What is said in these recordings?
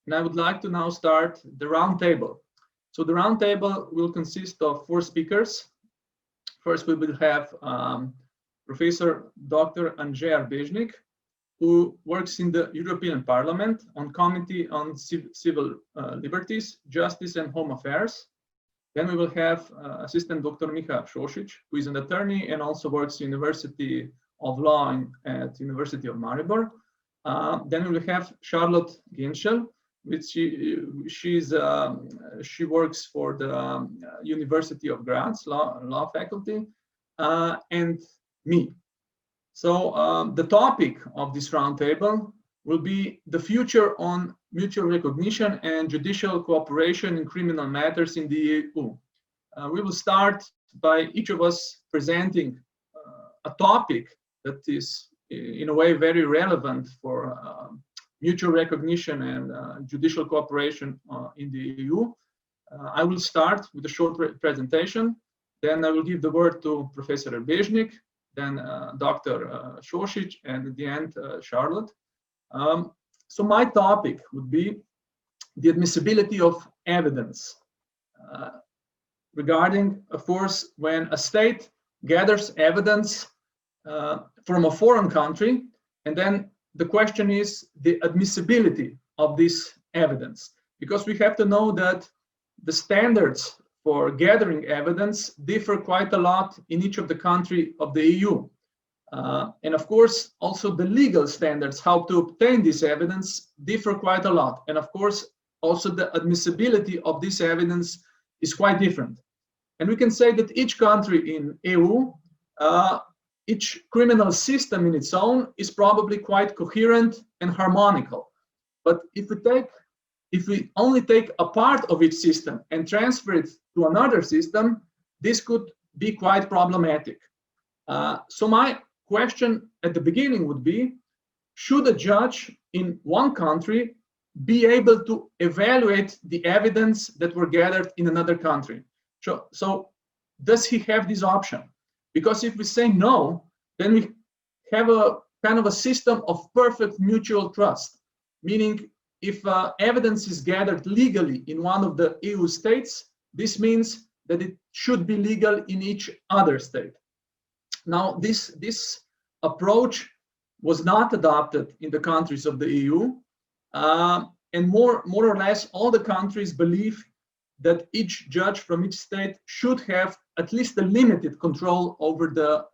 and I would like to now start the roundtable. So the roundtable will consist of 4 speakers. First, we will have Professor Dr. Anže Erbežnik, who works in the European Parliament on Committee on Civil Liberties, Justice and Home Affairs. Then we will have Assistant Dr. Miha Šošić, who is an attorney and also works University of Law at University of Maribor. Then we will have Charlotte Genschel, which she works for the University of Graz law faculty, and me. So the topic of this roundtable will be the future on mutual recognition and judicial cooperation in criminal matters in the EU. We will start by each of us presenting a topic that is in a way very relevant for mutual recognition and judicial cooperation in the EU. I will start with a short presentation, then I will give the word to Professor Erbežnik, then Dr. Šošić, and at the end, Charlotte. So my topic would be the admissibility of evidence regarding, of course, when a state gathers evidence from a foreign country, and then the question is the admissibility of this evidence, because we have to know that the standards for gathering evidence differ quite a lot in each of the countries of the EU. And of course, also the legal standards, how to obtain this evidence, differ quite a lot. And of course, also the admissibility of this evidence is quite different. And we can say that each country in EU, each criminal system in its own is probably quite coherent and harmonical. But if we only take a part of each system and transfer it to another system, this could be quite problematic. So my question at the beginning would be, should a judge in one country be able to evaluate the evidence that were gathered in another country? So does he have this option? Because if we say no, then we have a kind of a system of perfect mutual trust, meaning if evidence is gathered legally in one of the EU states, this means that it should be legal in each other state. Now, this approach was not adopted in the countries of the EU, and more or less all the countries believe that each judge from each state should have at least a limited control over the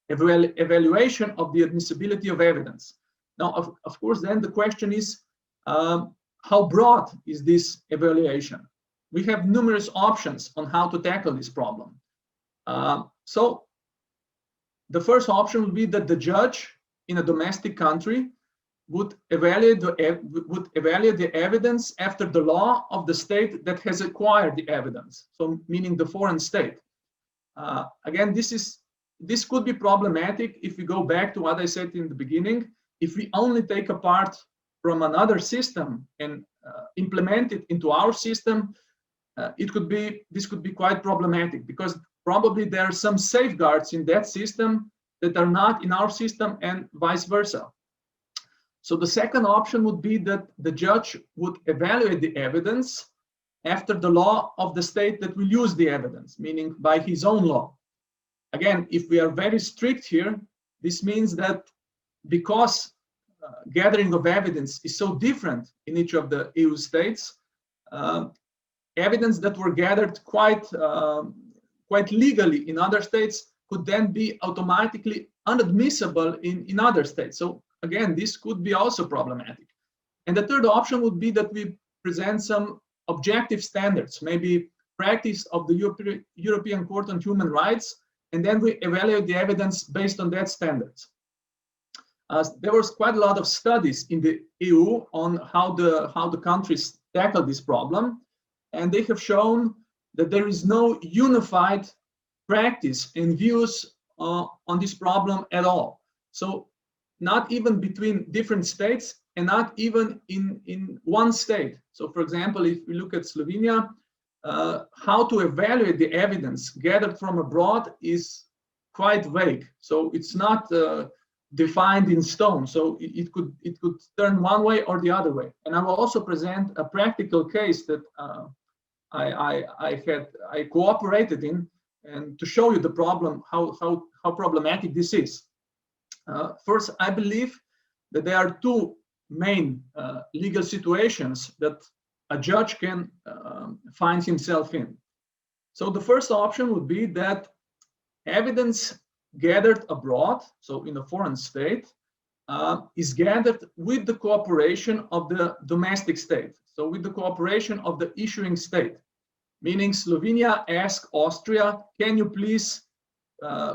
evaluation of the admissibility of evidence. Now, of course, then the question is, how broad is this evaluation? We have numerous options on how to tackle this problem. So the first option would be that the judge in a domestic country would evaluate the evidence after the law of the state that has acquired the evidence, so meaning the foreign state. Again, this could be problematic if we go back to what I said in the beginning. If we only take a part from another system and implement it into our system, this could be quite problematic, because probably there are some safeguards in that system that are not in our system, and vice versa. So the second option would be that the judge would evaluate the evidence after the law of the state that will use the evidence, meaning by his own law. Again, if we are very strict here, this means that because gathering of evidence is so different in each of the EU states, evidence that were gathered quite legally in other states could then be automatically inadmissible in other states. So again, this could be also problematic. And the third option would be that we present some objective standards, maybe practice of the European Court on Human Rights, and then we evaluate the evidence based on that standards. There was quite a lot of studies in the EU on how the countries tackle this problem, and they have shown that there is no unified practice and views on this problem at all. So not even between different states, and not even in one state. So for example, if we look at Slovenia, how to evaluate the evidence gathered from abroad is quite vague. So it's not defined in stone, so it could turn one way or the other way. And I will also present a practical case that I cooperated in, and to show you the problem, how problematic this is. First, I believe that there are two main legal situations that a judge can find himself in. So the first option would be that evidence gathered abroad, so in a foreign state, is gathered with the cooperation of the domestic state, so with the cooperation of the issuing state, meaning Slovenia asked Austria, can you please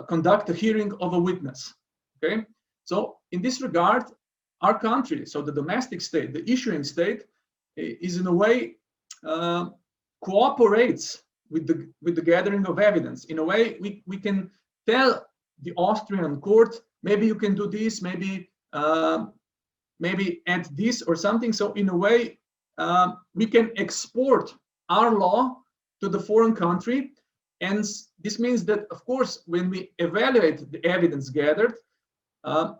conduct a hearing of a witness? Okay, so in this regard, our country, so the domestic state, the issuing state, is in a way cooperates with the gathering of evidence. In a way, we can tell the Austrian court, maybe you can do this, maybe add this or something. So in a way, we can export our law to the foreign country, and this means that, of course, when we evaluate the evidence gathered,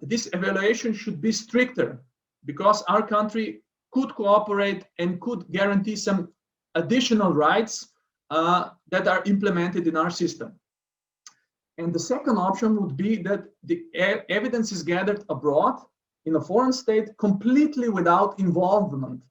this evaluation should be stricter, because our country could cooperate and could guarantee some additional rights that are implemented in our system. And the second option would be that the evidence is gathered abroad in a foreign state completely without involvement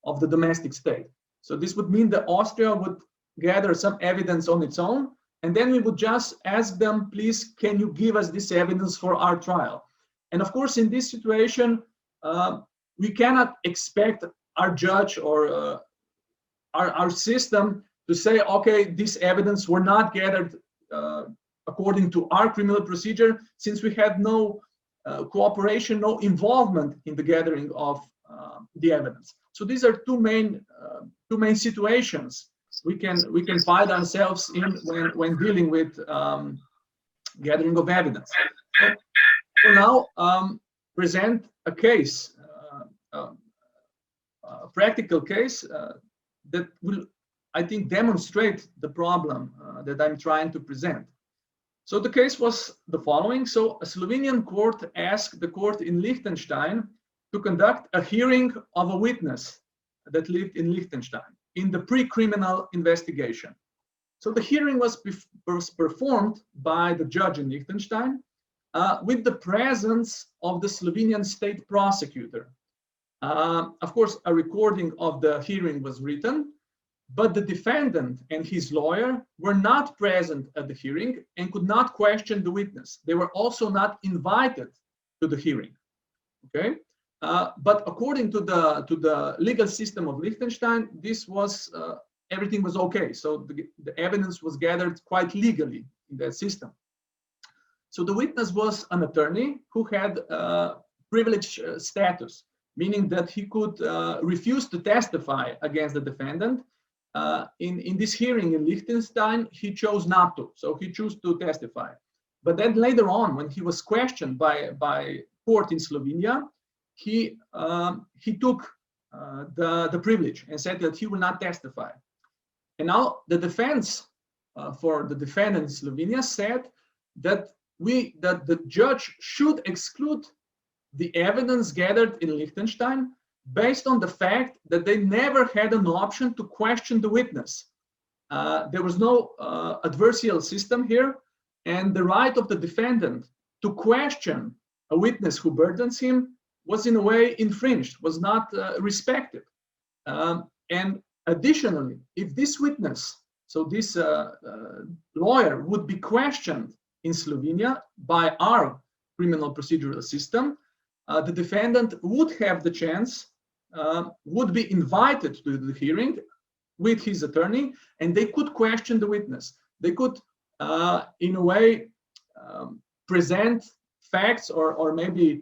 of the domestic state. So this would mean that Austria would gather some evidence on its own, and then we would just ask them, please, can you give us this evidence for our trial? And of course, in this situation, we cannot expect our judge or our system to say, okay, this evidence were not gathered according to our criminal procedure, since we had no cooperation, no involvement in the gathering of the evidence. So these are two main situations we can find ourselves in when dealing with gathering of evidence. So we'll now present a case, a practical case that will, I think, demonstrate the problem that I'm trying to present. So the case was the following. So a Slovenian court asked the court in Liechtenstein to conduct a hearing of a witness that lived in Liechtenstein in the pre-criminal investigation. So the hearing was performed by the judge in Liechtenstein with the presence of the Slovenian state prosecutor. Of course, a recording of the hearing was written, but the defendant and his lawyer were not present at the hearing and could not question the witness. They were also not invited to the hearing. Okay, but according to the legal system of Liechtenstein, this was everything was okay. So the evidence was gathered quite legally in that system. So the witness was an attorney who had privileged status, meaning that he could refuse to testify against the defendant. In this hearing in Liechtenstein, he chose not to, so he chose to testify. But then later on, when he was questioned by court in Slovenia, he took the privilege and said that he will not testify. And now the defense for the defendant in Slovenia said that the judge should exclude the evidence gathered in Liechtenstein based on the fact that they never had an option to question the witness. There was no adversarial system here, and the right of the defendant to question a witness who burdens him was in a way infringed, was not respected. And additionally, if this witness, so this lawyer, would be questioned in Slovenia by our criminal procedural system, the defendant would have the chance, would be invited to the hearing with his attorney, and they could question the witness. They could, in a way, present facts or maybe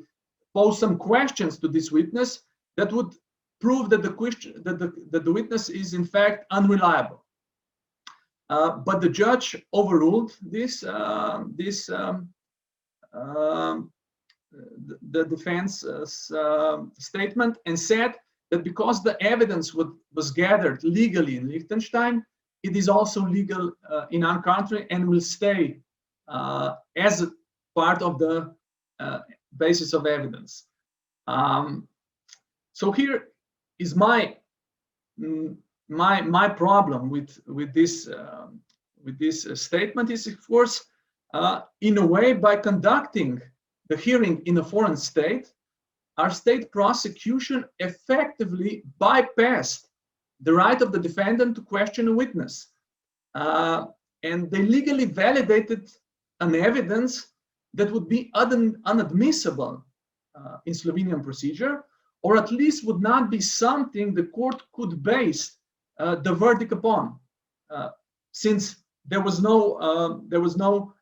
pose some questions to this witness that would prove that the witness is in fact unreliable. But the judge overruled this the defense statement and said that because the evidence was gathered legally in Liechtenstein, it is also legal in our country and will stay as a part of the basis of evidence. So here is my problem with this statement is, of course, in a way, by conducting the hearing in a foreign state, our state prosecution effectively bypassed the right of the defendant to question a witness. And they legally validated an evidence that would be unadmissible in Slovenian procedure, or at least would not be something the court could base the verdict upon, since there was no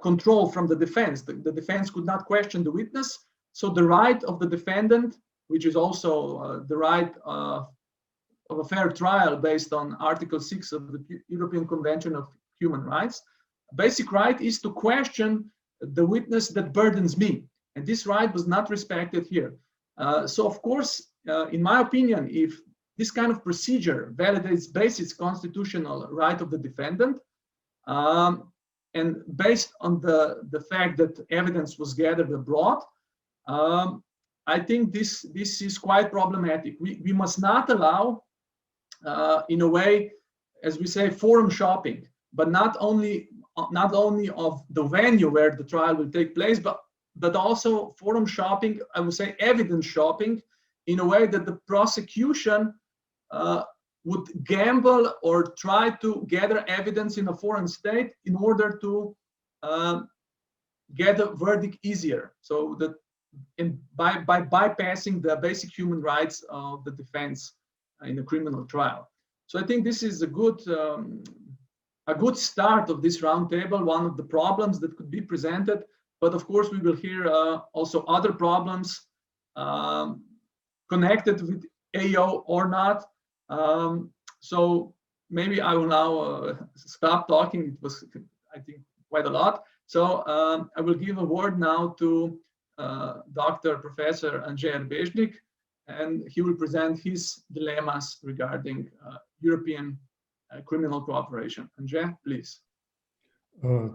control from the defense. The defense could not question the witness, so the right of the defendant, which is also the right of a fair trial based on Article 6 of the European Convention of Human Rights, basic right is to question the witness that burdens me, and this right was not respected here. So of course, in my opinion, if this kind of procedure validates basic constitutional right of the defendant, and based on the fact that evidence was gathered abroad, I think this is quite problematic. We must not allow, in a way, as we say, forum shopping, but not only of the venue where the trial will take place, but also forum shopping, I would say evidence shopping, in a way that the prosecution would gamble or try to gather evidence in a foreign state in order to get a verdict easier. So that by bypassing the basic human rights of the defense in a criminal trial. So I think this is a good start of this roundtable, one of the problems that could be presented. But of course, we will hear also other problems connected with EIO or not. So maybe I will now stop talking. It was, I think, quite a lot. So I will give a word now to Dr. Professor Anže Erbežnik, and he will present his dilemmas regarding European criminal cooperation. Anže, please.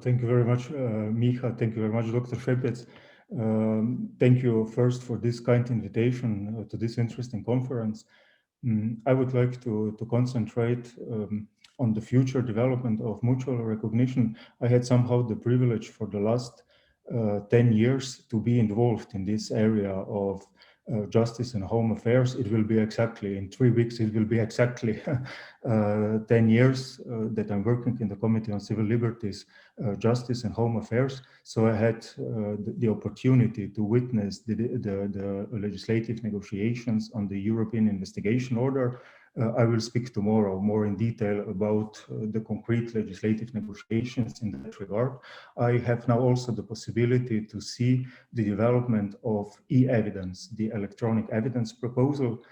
Thank you very much, Miha. Thank you very much, Dr. Šepec. Thank you first for this kind invitation to this interesting conference. I would like to concentrate on the future development of mutual recognition. I had somehow the privilege for the last 10 years to be involved in this area of justice and home affairs. It will be exactly, in 3 weeks, it will be exactly 10 years that I'm working in the Committee on Civil Liberties, Justice and Home Affairs. So I had the opportunity to witness the legislative negotiations on the European Investigation Order. I will speak tomorrow more in detail about the concrete legislative negotiations in that regard. I have now also the possibility to see the development of e-evidence, the electronic evidence proposal.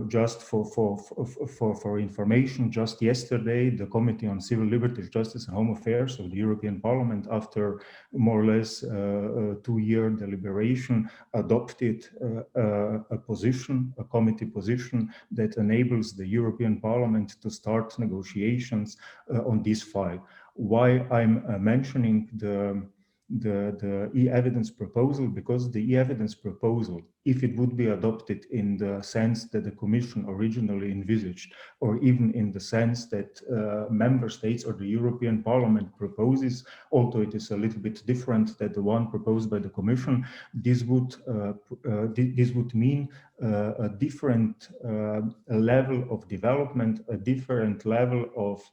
Just for information, just yesterday, the Committee on Civil Liberties, Justice and Home Affairs of the European Parliament, after more or less 2-year deliberation, adopted a committee position that enables the European Parliament to start negotiations on this file. Why I'm mentioning the e-evidence proposal? Because the e-evidence proposal, if it would be adopted in the sense that the Commission originally envisaged, or even in the sense that member states or the European Parliament proposes, although it is a little bit different than the one proposed by the Commission, this would mean a different level of development, a different level of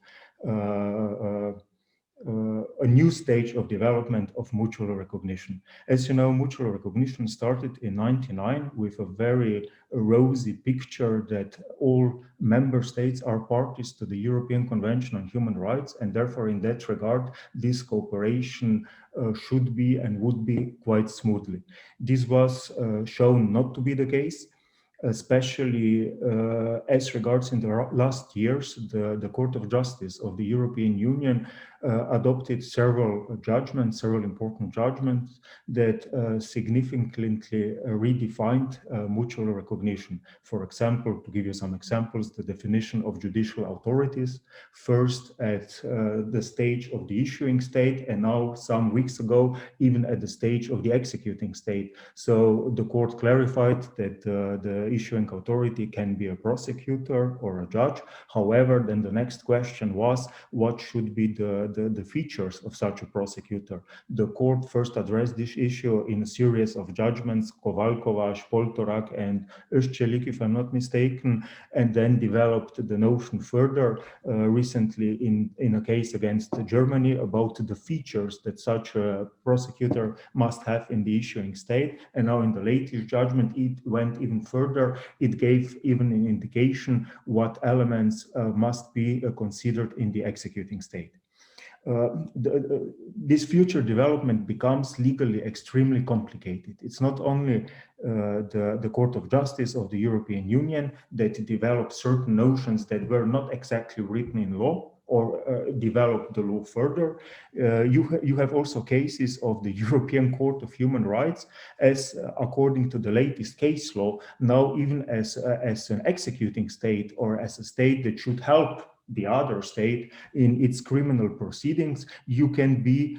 a new stage of development of mutual recognition. As you know, mutual recognition started in '99 with a very rosy picture that all member states are parties to the European Convention on Human Rights, and therefore in that regard, this cooperation should be and would be quite smoothly. This was shown not to be the case. especially as regards in the last years, the Court of Justice of the European Union adopted several important judgments that significantly redefined mutual recognition. For example, to give you some examples, the definition of judicial authorities, first at the stage of the issuing state, and now some weeks ago, even at the stage of the executing state. So the court clarified that the issuing authority can be a prosecutor or a judge. However, then the next question was, what should be the features of such a prosecutor? The court first addressed this issue in a series of judgments, Kovalkova, Spoltorak, and Öschelik, if I'm not mistaken, and then developed the notion further recently in a case against Germany about the features that such a prosecutor must have in the issuing state. And now in the latest judgment, it went even further. It gave even an indication what elements must be considered in the executing state. This future development becomes legally extremely complicated. It's not only the Court of Justice of the European Union that developed certain notions that were not exactly written in law or developed the law further. You have also cases of the European Court of Human Rights, as according to the latest case law, now even as an executing state or as a state that should help the other state in its criminal proceedings, you can be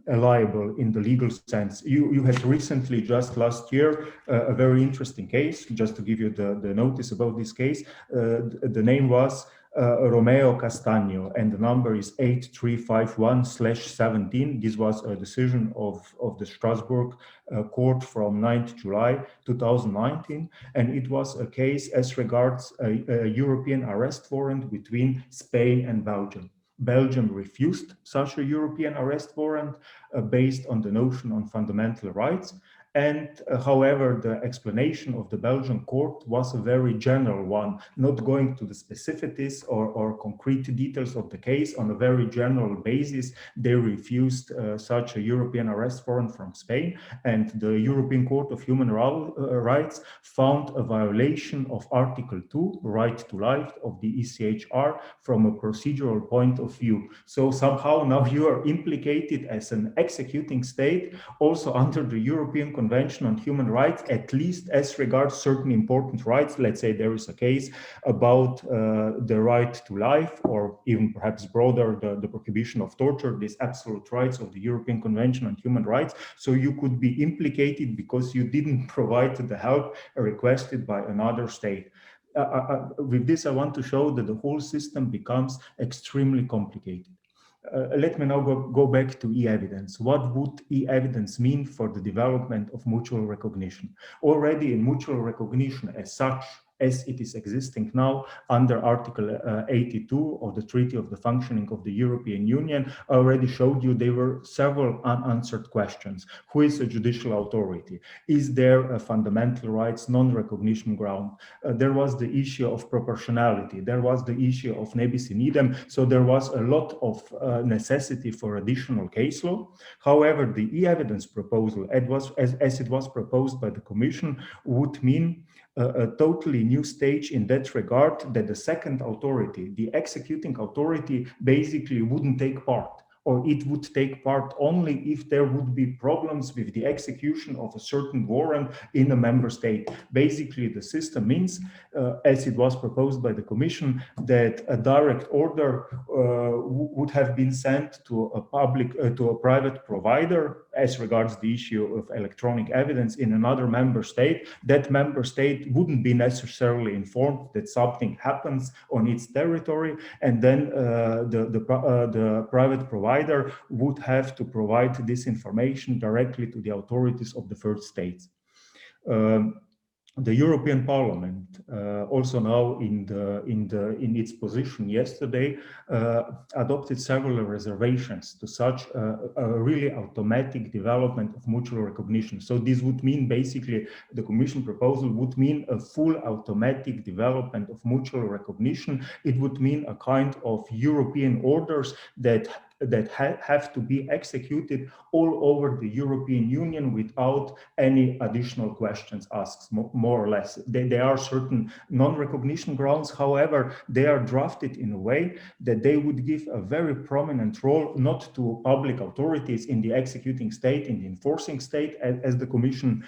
liable in the legal sense. You had recently, just last year, a very interesting case. Just to give you the notice about this case, the name was Romeo Castagno, and the number is 8351/17. This was a decision of the Strasbourg court from 9th July 2019, and it was a case as regards a European arrest warrant between Spain and Belgium. Belgium refused such a European arrest warrant based on the notion on fundamental rights. And however, the explanation of the Belgian court was a very general one, not going to the specificities or concrete details of the case. On a very general basis, they refused such a European arrest warrant from Spain, and the European Court of Human Rights found a violation of Article 2, right to life, of the ECHR from a procedural point of view. So somehow now you are implicated as an executing state, also under the European Convention on Human Rights, at least as regards certain important rights. Let's say there is a case about the right to life, or even perhaps broader, the prohibition of torture, these absolute rights of the European Convention on Human Rights. So you could be implicated because you didn't provide the help requested by another state. With this, I want to show that the whole system becomes extremely complicated. Let me now go back to e-evidence. What would e-evidence mean for the development of mutual recognition? Already in mutual recognition as such, as it is existing now under Article 82 of the Treaty of the Functioning of the European Union, I already showed you there were several unanswered questions. Who is a judicial authority? Is there a fundamental rights non-recognition ground? There was the issue of proportionality. There was the issue of nebis in idem. So there was a lot of necessity for additional case law. However, the e-evidence proposal, as it was proposed by the Commission, would mean a totally new stage in that regard, that the second authority, the executing authority, basically wouldn't take part, or it would take part only if there would be problems with the execution of a certain warrant in a member state. Basically, the system means, as it was proposed by the Commission, that a direct order would have been sent to a private provider as regards the issue of electronic evidence in another member state. That member state wouldn't be necessarily informed that something happens on its territory, and then the private provider would have to provide this information directly to the authorities of the first states. The European Parliament, also now in its position yesterday, adopted several reservations to such a really automatic development of mutual recognition. So this would mean, basically, the Commission proposal would mean a full automatic development of mutual recognition. It would mean a kind of European orders that have to be executed all over the European Union without any additional questions asked, more or less. There are certain non-recognition grounds, however, they are drafted in a way that they would give a very prominent role, not to public authorities in the executing state, in the enforcing state, as the Commission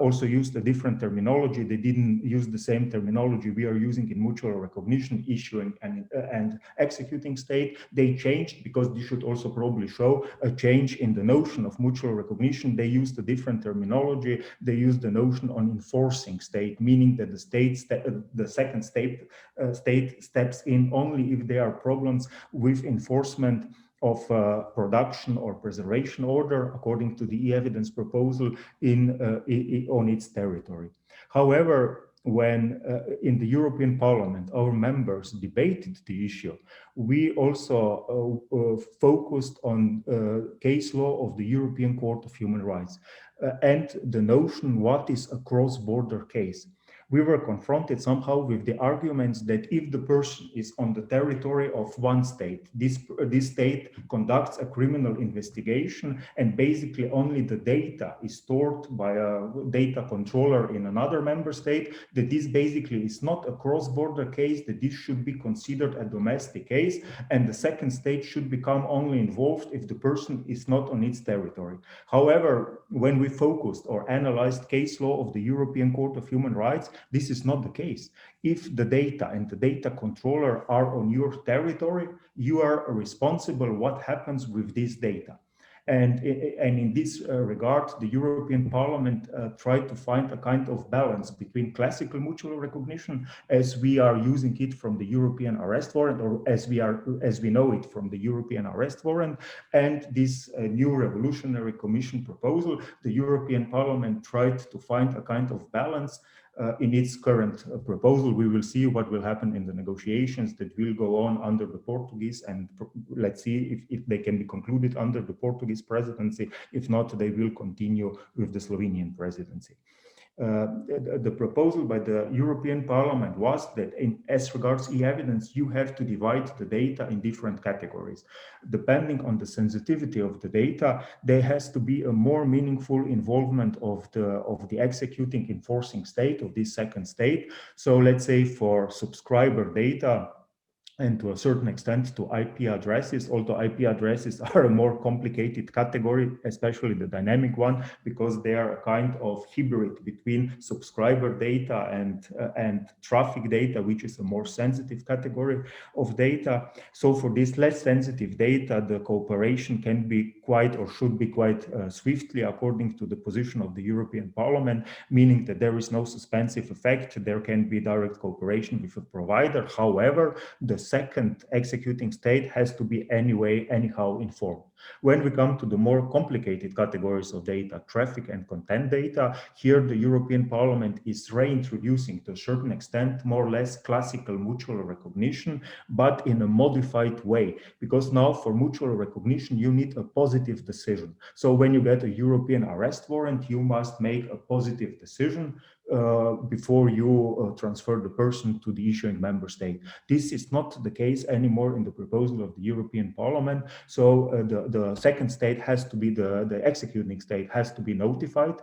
also used a different terminology. They didn't use the same terminology we are using in mutual recognition, issuing and executing state. They changed because they should also probably show a change in the notion of mutual recognition. They used a different terminology. They used the notion on enforcing state, meaning that the second state steps in only if there are problems with enforcement of production or preservation order according to the e-evidence proposal on its territory. However, when in the European Parliament our members debated the issue, we also focused on case law of the European Court of Human Rights and the notion what is a cross-border case. We were confronted somehow with the arguments that if the person is on the territory of one state, this state conducts a criminal investigation and basically only the data is stored by a data controller in another member state, that this basically is not a cross-border case, that this should be considered a domestic case, and the second state should become only involved if the person is not on its territory. However, when we focused or analyzed case law of the European Court of Human Rights, this is not the case. If the data and the data controller are on your territory, you are responsible what happens with this data. And in this regard, the European Parliament tried to find a kind of balance between classical mutual recognition, as we are using it from the European arrest warrant, or as we know it from the European arrest warrant, and this new revolutionary Commission proposal. The European Parliament tried to find a kind of balance in its current proposal. We will see what will happen in the negotiations that will go on under the Portuguese, and let's see if they can be concluded under the Portuguese presidency. If not, they will continue with the Slovenian presidency. The proposal by the European Parliament was that as regards e-evidence, you have to divide the data in different categories. Depending on the sensitivity of the data, there has to be a more meaningful involvement of the executing enforcing state, of this second state. So let's say for subscriber data, and to a certain extent to IP addresses, although IP addresses are a more complicated category, especially the dynamic one, because they are a kind of hybrid between subscriber data and traffic data, which is a more sensitive category of data. So for this less sensitive data, the cooperation can be quite, or should be quite swiftly, according to the position of the European Parliament, meaning that there is no suspensive effect. There can be direct cooperation with a provider. However, the second executing state has to be anyhow informed. When we come to the more complicated categories of data, traffic and content data, here the European Parliament is reintroducing to a certain extent more or less classical mutual recognition, but in a modified way, because now for mutual recognition you need a positive decision. So when you get a European arrest warrant, you must make a positive decision before you transfer the person to the issuing member state. This is not the case anymore in the proposal of the European Parliament. So the second state has to be, the executing state has to be notified.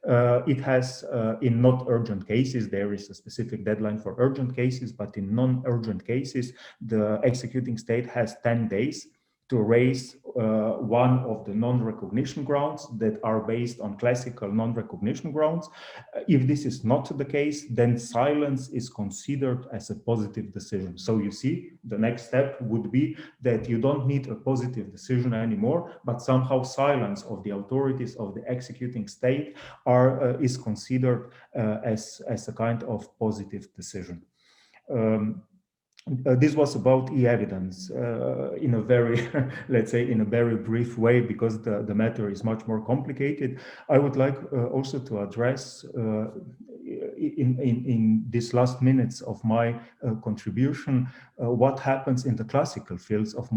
It has, in not urgent cases, there is a specific deadline for urgent cases, but in non-urgent cases, the executing state has 10 days to raise one of the non-recognition grounds that are based on classical non-recognition grounds. If this is not the case, then silence is considered as a positive decision. So you see, the next step would be that you don't need a positive decision anymore, but somehow silence of the authorities of the executing state is considered as a kind of positive decision. This was about e-evidence in a very, let's say, in a very brief way, because the matter is much more complicated. I would like also to address in these last minutes of my contribution what happens in the classical fields of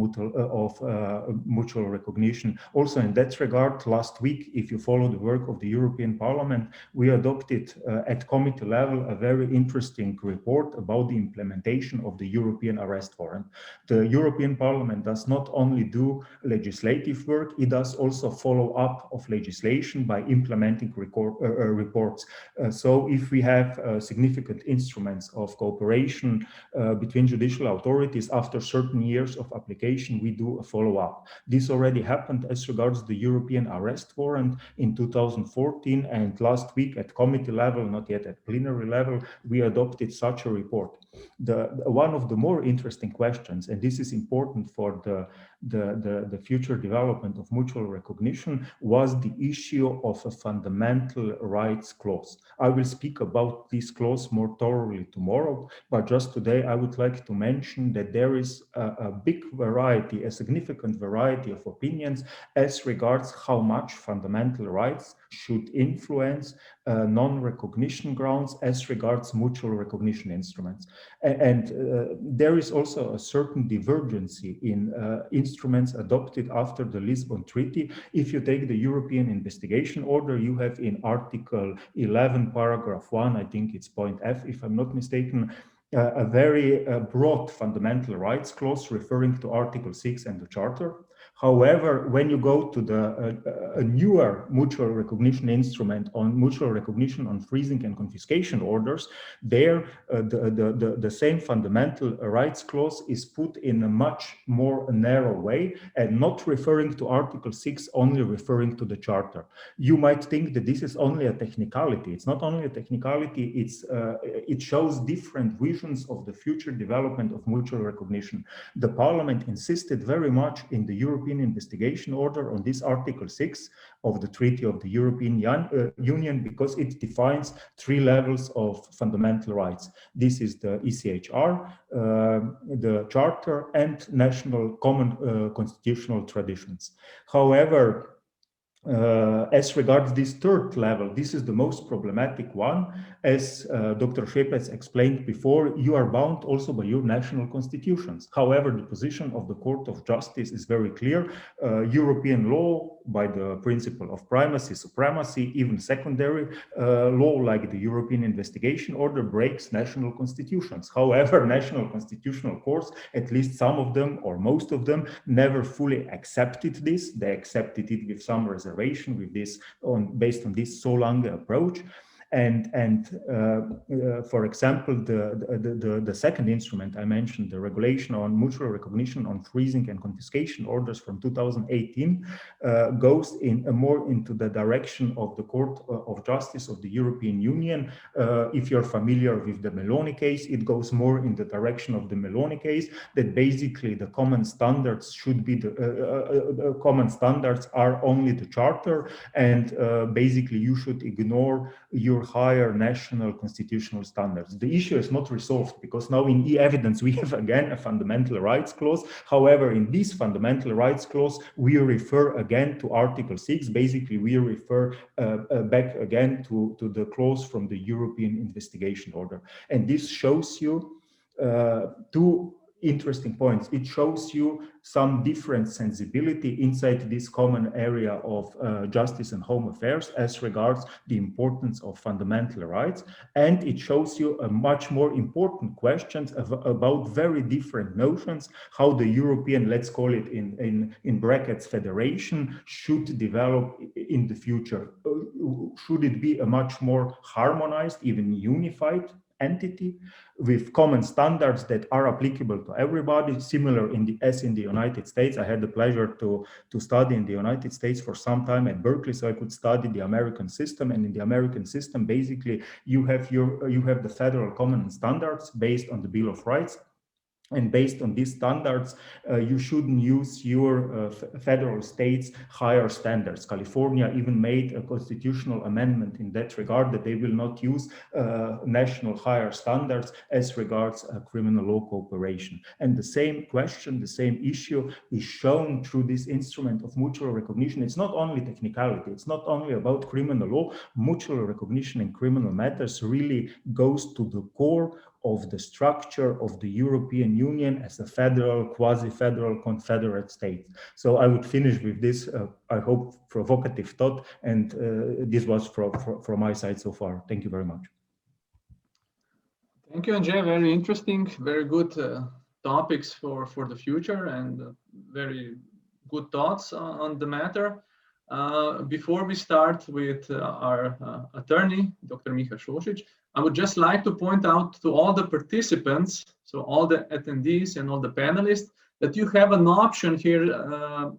mutual recognition. Also in that regard, last week, if you follow the work of the European Parliament, we adopted at committee level a very interesting report about the implementation of the European arrest warrant. The European Parliament does not only do legislative work, it does also follow up of legislation by implementing reports. So if we have significant instruments of cooperation between judicial authorities after certain years of application, we do a follow-up. This already happened as regards the European arrest warrant in 2014, and last week at committee level, not yet at plenary level, we adopted such a report. One of the more interesting questions, and this is important for the future development of mutual recognition, was the issue of a fundamental rights clause. I will speak about this clause more thoroughly tomorrow, but just today I would like to mention that there is a big variety, a significant variety of opinions as regards how much fundamental rights should influence non-recognition grounds as regards mutual recognition instruments. And there is also a certain divergency in instruments adopted after the Lisbon Treaty. If you take the European Investigation Order, you have in Article 11, paragraph 1, I think it's point F, if I'm not mistaken, a very broad fundamental rights clause referring to Article 6 and the Charter. However, when you go to a newer mutual recognition instrument on mutual recognition on freezing and confiscation orders, there the same fundamental rights clause is put in a much more narrow way and not referring to Article 6, only referring to the Charter. You might think that this is only a technicality. It's not only a technicality, it shows different visions of the future development of mutual recognition. The Parliament insisted very much in the European Investigation Order on this Article 6 of the Treaty of the European Union because it defines 3 levels of fundamental rights. This is the ECHR, the Charter, and national common constitutional traditions. However, as regards this 3rd level, this is the most problematic one. As Dr. Šepec explained before, you are bound also by your national constitutions. However, the position of the Court of Justice is very clear. European law, by the principle of primacy, supremacy, even secondary law like the European Investigation Order breaks national constitutions. However, national constitutional courts, at least some of them or most of them, never fully accepted this. They accepted it with some reservation, with this based on this Solange approach. And for example, the second instrument I mentioned, the regulation on mutual recognition on freezing and confiscation orders from 2018, goes more into the direction of the Court of Justice of the European Union. If you're familiar with the Meloni case, it goes more in the direction of the Meloni case, that basically the common standards should be the common standards are only the Charter, and basically you should ignore your higher national constitutional standards. The issue is not resolved because now in e-evidence we have again a fundamental rights clause. However, in this fundamental rights clause, we refer again to Article 6. Basically, we refer back again to the clause from the European Investigation Order. And this shows you 2 interesting points. It shows you some different sensibility inside this common area of justice and home affairs as regards the importance of fundamental rights. And it shows you a much more important questions about very different notions, how the European, let's call it in brackets, federation should develop in the future. Should it be a much more harmonized, even unified entity with common standards that are applicable to everybody, similar as in the United States. I had the pleasure to study in the United States for some time at Berkeley, so I could study the American system. And in the American system, basically, you have the federal common standards based on the Bill of Rights. And based on these standards, you shouldn't use your federal states' higher standards. California even made a constitutional amendment in that regard, that they will not use national higher standards as regards criminal law cooperation. And the same question, the same issue is shown through this instrument of mutual recognition. It's not only technicality, it's not only about criminal law. Mutual recognition in criminal matters really goes to the core of the structure of the European Union as a federal, quasi-federal, confederate state. So I would finish with this, I hope, provocative thought, and this was from my side so far. Thank you very much. Thank you, Anže. Very interesting, very good topics for the future, and very good thoughts on the matter. Before we start with our attorney, Dr. Miha Šošić, I would just like to point out to all the participants, so all the attendees and all the panelists, that you have an option here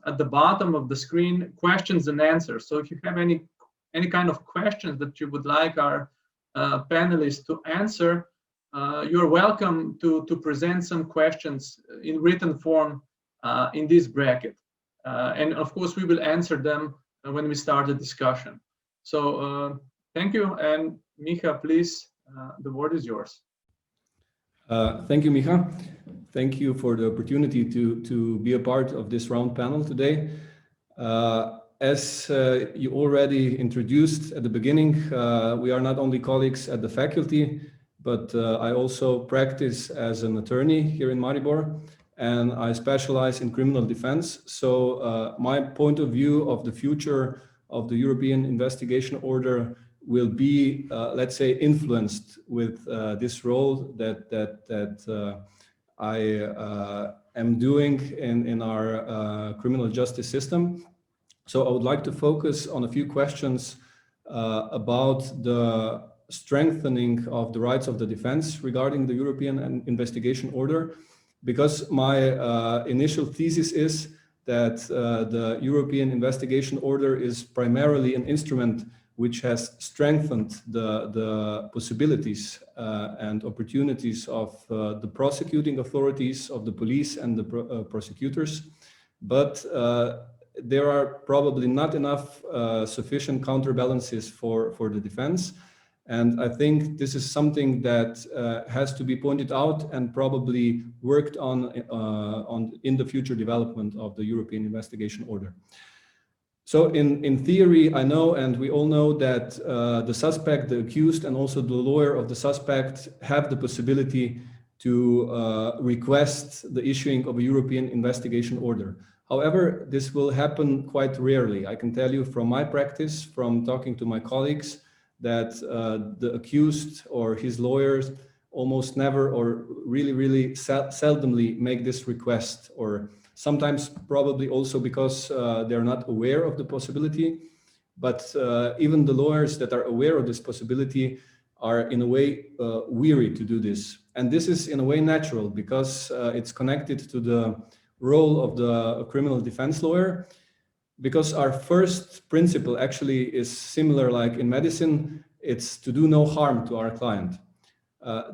at the bottom of the screen, questions and answers. So if you have any kind of questions that you would like our panelists to answer, you're welcome to present some questions in written form in this bracket. And of course, we will answer them when we start the discussion. So thank you. And Miha, please, the word is yours. Thank you, Miha. Thank you for the opportunity to be a part of this round panel today. As you already introduced at the beginning, we are not only colleagues at the faculty, but I also practice as an attorney here in Maribor, and I specialize in criminal defense. So my point of view of the future of the European investigation order will be, let's say, influenced with this role that I am doing in our criminal justice system. So I would like to focus on a few questions about the strengthening of the rights of the defense regarding the European investigation order, because my initial thesis is that the European investigation order is primarily an instrument which has strengthened the possibilities and opportunities of the prosecuting authorities, of the police and the prosecutors, but there are probably not enough sufficient counterbalances for the defense. And I think this is something that has to be pointed out and probably worked on in the future development of the European investigation order. So in theory, I know, and we all know, that the suspect, the accused, and also the lawyer of the suspect have the possibility to request the issuing of a European investigation order. However, this will happen quite rarely. I can tell you from my practice, from talking to my colleagues, that the accused or his lawyers almost never, or really seldomly, make this request, or sometimes probably also because they're not aware of the possibility. But even the lawyers that are aware of this possibility are in a way weary to do this. And this is in a way natural, because it's connected to the role of the criminal defense lawyer. Because our first principle actually is similar like in medicine, it's to do no harm to our client.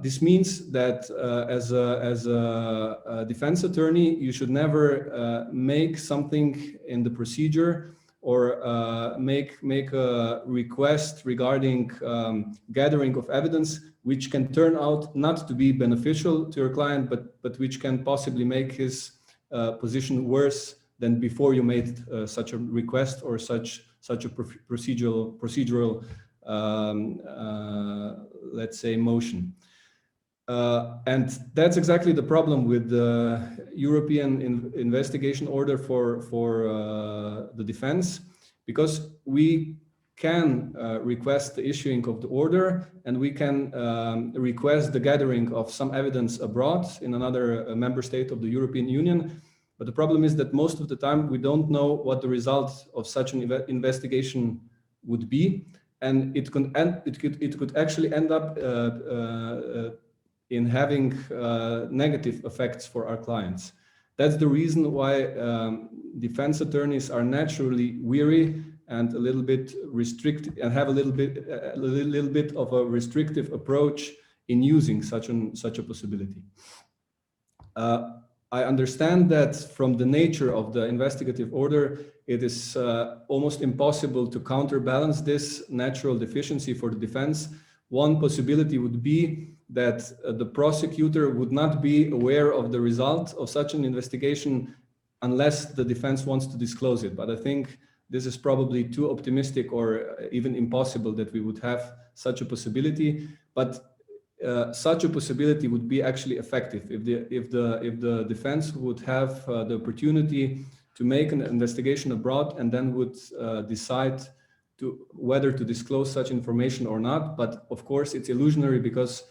This means that as a defense attorney, you should never make something in the procedure or make a request regarding gathering of evidence which can turn out not to be beneficial to your client, but which can possibly make his position worse than before you made such a request or such a procedural let's say, motion. And that's exactly the problem with the European investigation order for the defense, because we can request the issuing of the order, and we can request the gathering of some evidence abroad in another member state of the European Union. But the problem is that most of the time we don't know what the result of such an investigation would be, and it could actually end up in having negative effects for our clients. That's the reason why defense attorneys are naturally weary and a little bit restricted, and have a little bit of a restrictive approach in using such a possibility. I understand that from the nature of the investigative order, it is almost impossible to counterbalance this natural deficiency for the defense. One possibility would be that the prosecutor would not be aware of the result of such an investigation unless the defense wants to disclose it. But I think this is probably too optimistic, or even impossible, that we would have such a possibility. But such a possibility would be actually effective if the defense would have the opportunity to make an investigation abroad, and then would decide whether to disclose such information or not. But of course, it's illusionary, because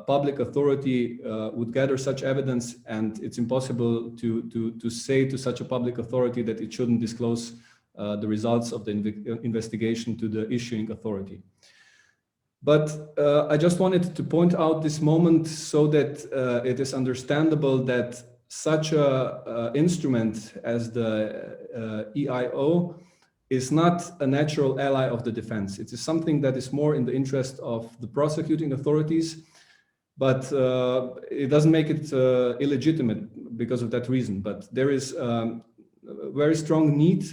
public authority would gather such evidence, and it's impossible to say to such a public authority that it shouldn't disclose the results of the investigation to the issuing authority. But I just wanted to point out this moment so that it is understandable that such a instrument as the EIO is not a natural ally of the defense. It is something that is more in the interest of the prosecuting authorities, but it doesn't make it illegitimate because of that reason. But there is a very strong need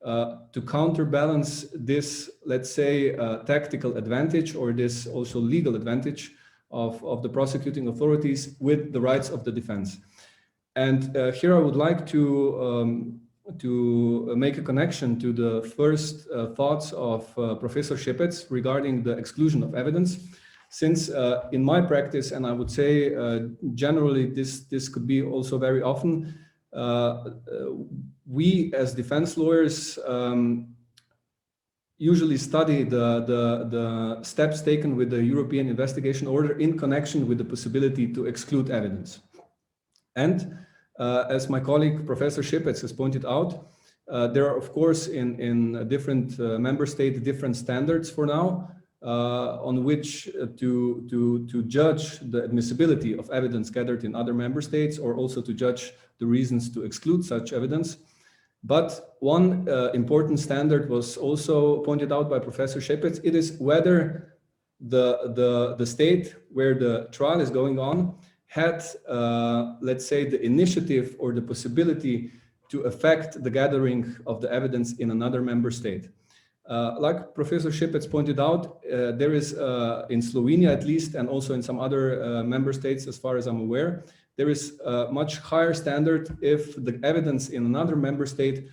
to counterbalance this, let's say, tactical advantage, or this also legal advantage of the prosecuting authorities with the rights of the defense. And here I would like to make a connection to the first thoughts of Professor Šepec regarding the exclusion of evidence. Since in my practice, and I would say generally this could be also very often, we as defense lawyers usually study the steps taken with the European investigation order in connection with the possibility to exclude evidence. And as my colleague Professor Šepec has pointed out, there are of course in different member states different standards for now on which to judge the admissibility of evidence gathered in other member states, or also to judge the reasons to exclude such evidence. But one important standard was also pointed out by Professor Šepec. It is whether the state where the trial is going on had, let's say, the initiative or the possibility to affect the gathering of the evidence in another member state. Like Professor Šepec pointed out, there is in Slovenia at least, and also in some other member states as far as I'm aware, there is a much higher standard if the evidence in another member state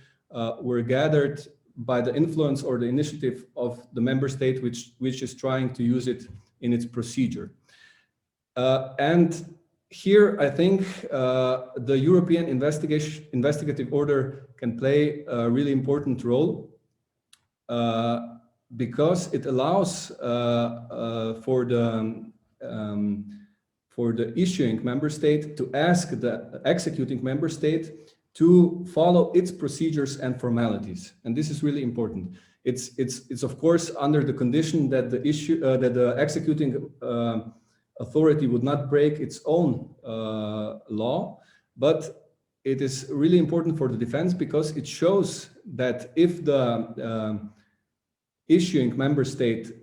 were gathered by the influence or the initiative of the member state which is trying to use it in its procedure. And here I think the European investigative order can play a really important role because it allows for the issuing member state to ask the executing member state to follow its procedures and formalities, and this is really important. It's of course under the condition that the executing authority would not break its own law, but it is really important for the defense because it shows that if the issuing member state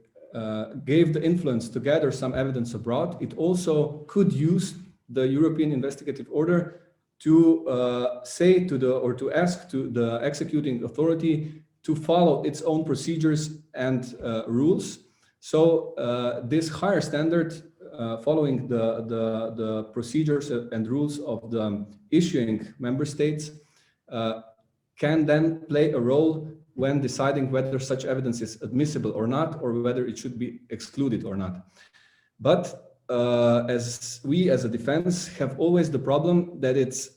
gave the influence to gather some evidence abroad, it also could use the European investigative order to say to to ask to the executing authority to follow its own procedures and rules. So this higher standard, following the procedures and rules of the issuing member states, can then play a role when deciding whether such evidence is admissible or not, or whether it should be excluded or not. But as we as a defense have always the problem that it's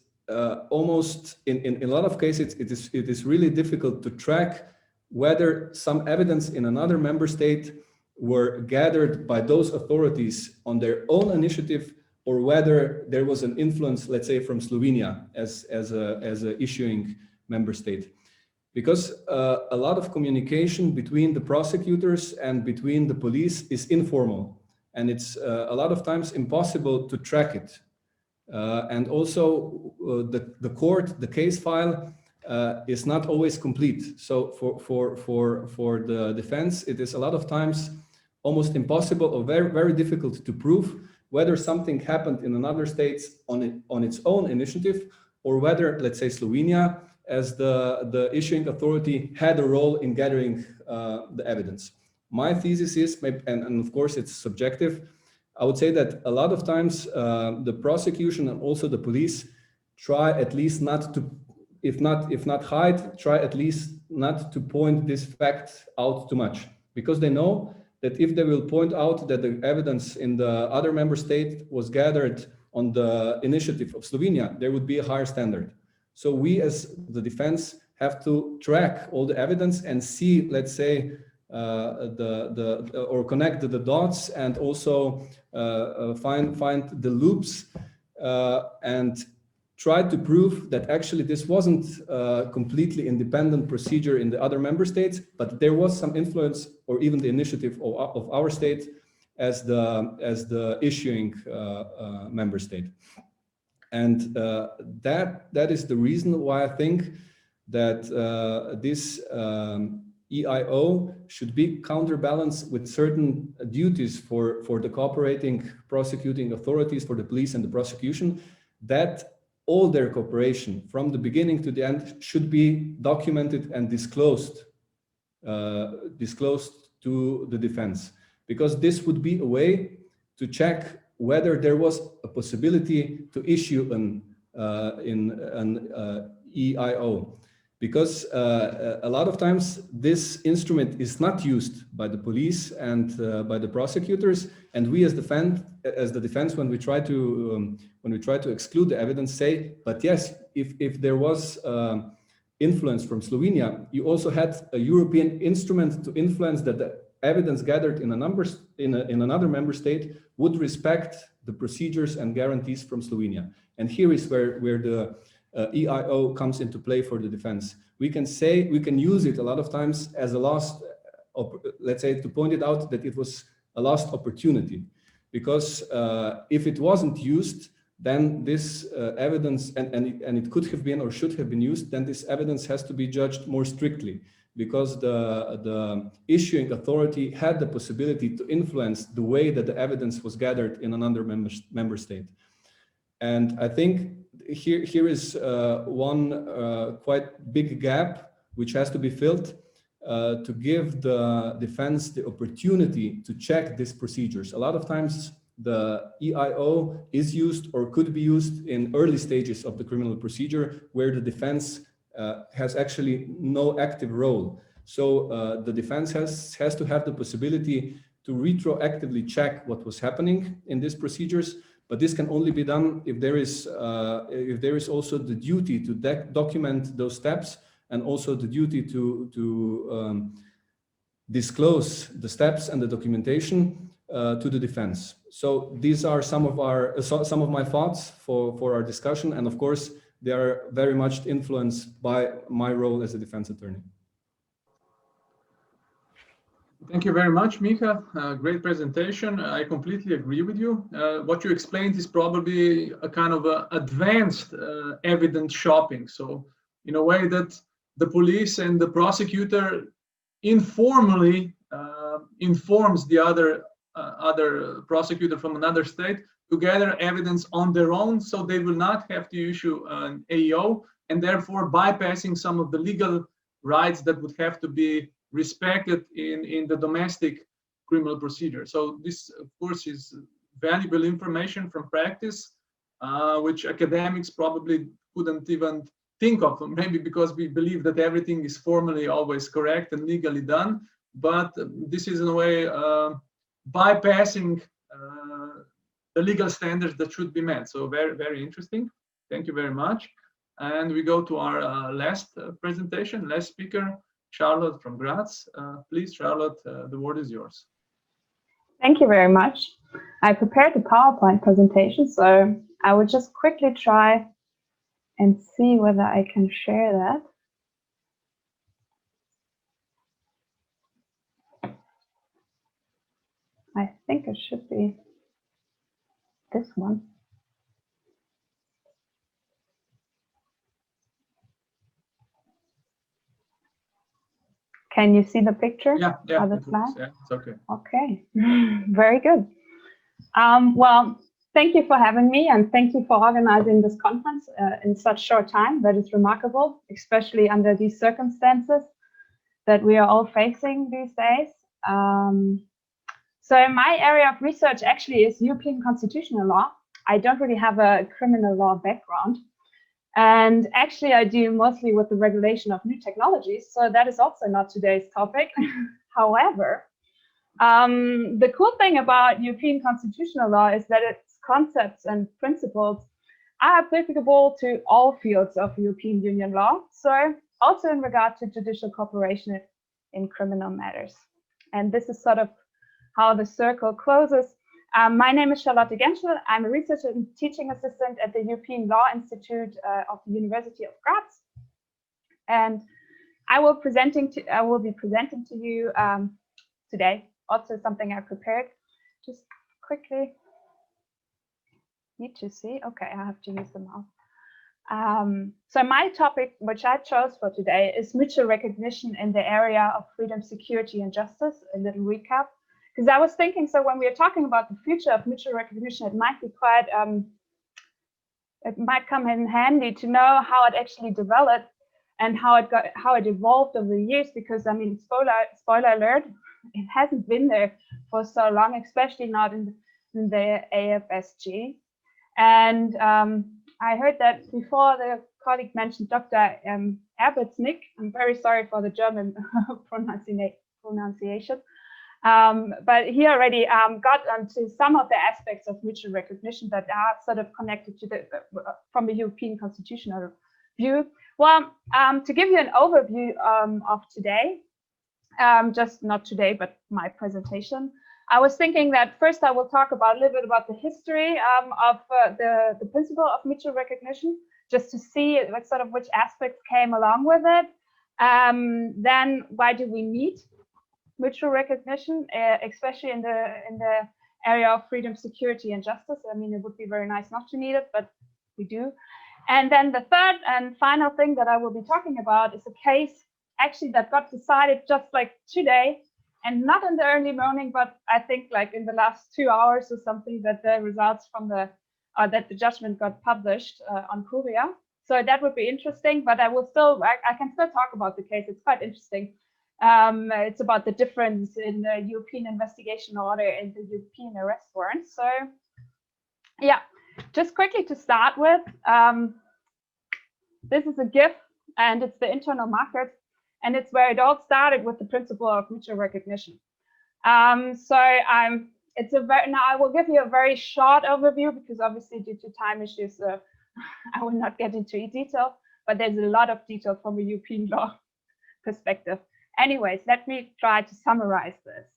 almost in a lot of cases it is really difficult to track whether some evidence in another member state were gathered by those authorities on their own initiative, or whether there was an influence, let's say, from Slovenia as a issuing member state. Because a lot of communication between the prosecutors and between the police is informal, and it's a lot of times impossible to track it. And also the court, the case file is not always complete. So for the defense, it is a lot of times almost impossible or very, very difficult to prove whether something happened in another state on its own initiative, or whether, let's say, Slovenia as the issuing authority had a role in gathering the evidence. My thesis is, and of course it's subjective, I would say that a lot of times the prosecution and also the police try at least not to, if not hide, try at least not to point this fact out too much, because they know that if they will point out that the evidence in the other member state was gathered on the initiative of Slovenia, there would be a higher standard. So we as the defense have to track all the evidence and see, let's say, or connect the dots, and also find the loops and try to prove that actually this wasn't a completely independent procedure in the other member states, but there was some influence or even the initiative of our state as the issuing member state. And that is the reason why I think that this EIO should be counterbalanced with certain duties for the cooperating prosecuting authorities, for the police and the prosecution, that all their cooperation from the beginning to the end should be documented and disclosed to the defense, because this would be a way to check whether there was a possibility to issue an EIO. Because a lot of times this instrument is not used by the police and by the prosecutors, and we as the defense, when we try to exclude the evidence, say, but yes, if there was influence from Slovenia, you also had a European instrument to influence that the evidence gathered in another member state would respect the procedures and guarantees from Slovenia. And here is where the EIO comes into play for the defense. We can use it a lot of times as a lost, let's say, to point it out that it was a lost opportunity, because if it wasn't used, then this evidence, and it could have been or should have been used, then this evidence has to be judged more strictly, because the issuing authority had the possibility to influence the way that the evidence was gathered in another member state. And I think here is one quite big gap which has to be filled to give the defense the opportunity to check these procedures. A lot of times the EIO is used or could be used in early stages of the criminal procedure where the defense has actually no active role. So the defense has to have the possibility to retroactively check what was happening in these procedures. But this can only be done if there is also the duty to document those steps, and also the duty to disclose the steps and the documentation to the defense. So these are some of my thoughts for our discussion, and of course they are very much influenced by my role as a defense attorney. Thank you very much, Miha. Great presentation. I completely agree with you. What you explained is probably a kind of advanced evidence shopping. So in a way that the police and the prosecutor informally informs the other prosecutor from another state to gather evidence on their own, so they will not have to issue an EIO, and therefore bypassing some of the legal rights that would have to be respected in the domestic criminal procedure. So this, of course, is valuable information from practice, which academics probably couldn't even think of, maybe because we believe that everything is formally always correct and legally done. But this is in a way bypassing the legal standards that should be met. So very, very interesting. Thank you very much. And we go to our last presentation, last speaker, Charlotte from Graz. Please, Charlotte, the word is yours. Thank you very much. I prepared a PowerPoint presentation, so I will just quickly try and see whether I can share that. I think it should be this one. Can you see the picture? Yeah, of the slide? Yeah, it's okay. Okay, very good. Well, thank you for having me, and thank you for organizing this conference in such short time. That is remarkable, especially under these circumstances that we are all facing these days. So my area of research actually is European constitutional law. I don't really have a criminal law background. And actually, I do mostly with the regulation of new technologies. So that is also not today's topic. However, the cool thing about European constitutional law is that its concepts and principles are applicable to all fields of European Union law. So also in regard to judicial cooperation in criminal matters. And this is sort of how the circle closes. My name is Charlotte Genschel. I'm a research and teaching assistant at the European Law Institute of the University of Graz. And I will be presenting to you today, also something I prepared. Just quickly need to see. Okay, I have to use the mouse. So my topic, which I chose for today, is mutual recognition in the area of freedom, security, and justice. A little recap, because I was thinking, so when we are talking about the future of mutual recognition, it might be quite, it might come in handy to know how it actually developed and how it evolved over the years. Because I mean, spoiler alert, it hasn't been there for so long, especially not in the AFSG. And I heard that before the colleague mentioned Dr. Erbežnik. I'm very sorry for the German pronunciation. But he already got onto some of the aspects of mutual recognition that are sort of connected to the from a European constitutional view. Well, to give you an overview of today, just not today, but my presentation, I was thinking that first I will talk about a little bit about the history of the principle of mutual recognition, just to see like sort of which aspects came along with it. Then why do we need mutual recognition, especially in the area of freedom, security, and justice? I mean, it would be very nice not to need it, but we do. And then the third and final thing that I will be talking about is a case actually that got decided just like today, and not in the early morning, but I think like in the last 2 hours or something, that the results from that the judgment got published on Courier. So that would be interesting, but I can still talk about the case. It's quite interesting. It's about the difference in the European investigation order and the European arrest warrant. So yeah, just quickly to start with, this is a GIF, and it's the internal market. And it's where it all started with the principle of mutual recognition. Now I will give you a very short overview, because obviously due to time issues, I will not get into detail, but there's a lot of detail from a European law perspective. Anyways, let me try to summarize this.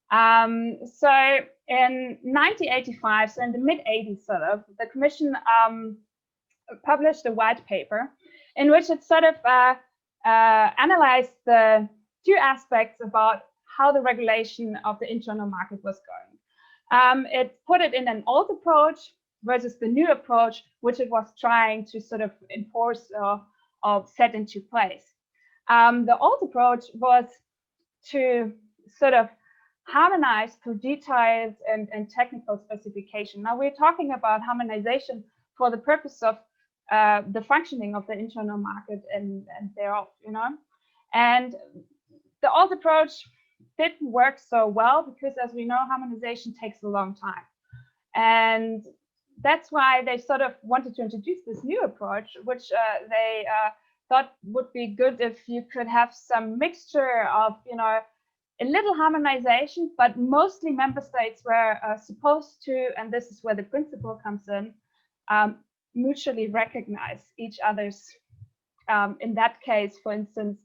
So in 1985, so in the mid-80s sort of, the Commission published a white paper in which it sort of analyzed the two aspects about how the regulation of the internal market was going. It put it in an old approach versus the new approach, which it was trying to sort of enforce or set into place. The old approach was to sort of harmonize through details and technical specification. Now we're talking about harmonization for the purpose of the functioning of the internal market and thereof, you know. And the old approach didn't work so well, because as we know, harmonization takes a long time. And that's why they sort of wanted to introduce this new approach, which they thought would be good if you could have some mixture of, you know, a little harmonization, but mostly member states were supposed to, and this is where the principle comes in, mutually recognize each other's, in that case, for instance,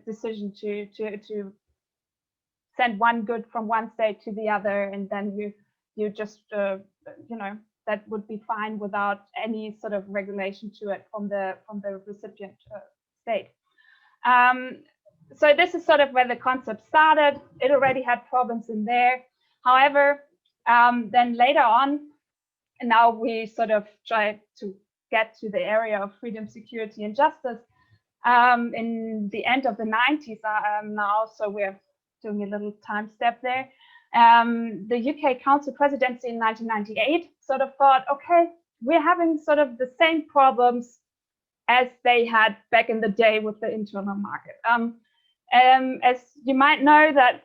decision to send one good from one state to the other, and then you just you know, that would be fine without any sort of regulation to it from the recipient state. So this is sort of where the concept started. It already had problems in there. However, then later on, and now we sort of try to get to the area of freedom, security, and justice in the end of the 90s now. So we're doing a little time step there. The UK Council presidency in 1998 sort of thought, okay, we're having sort of the same problems as they had back in the day with the internal market. As you might know, that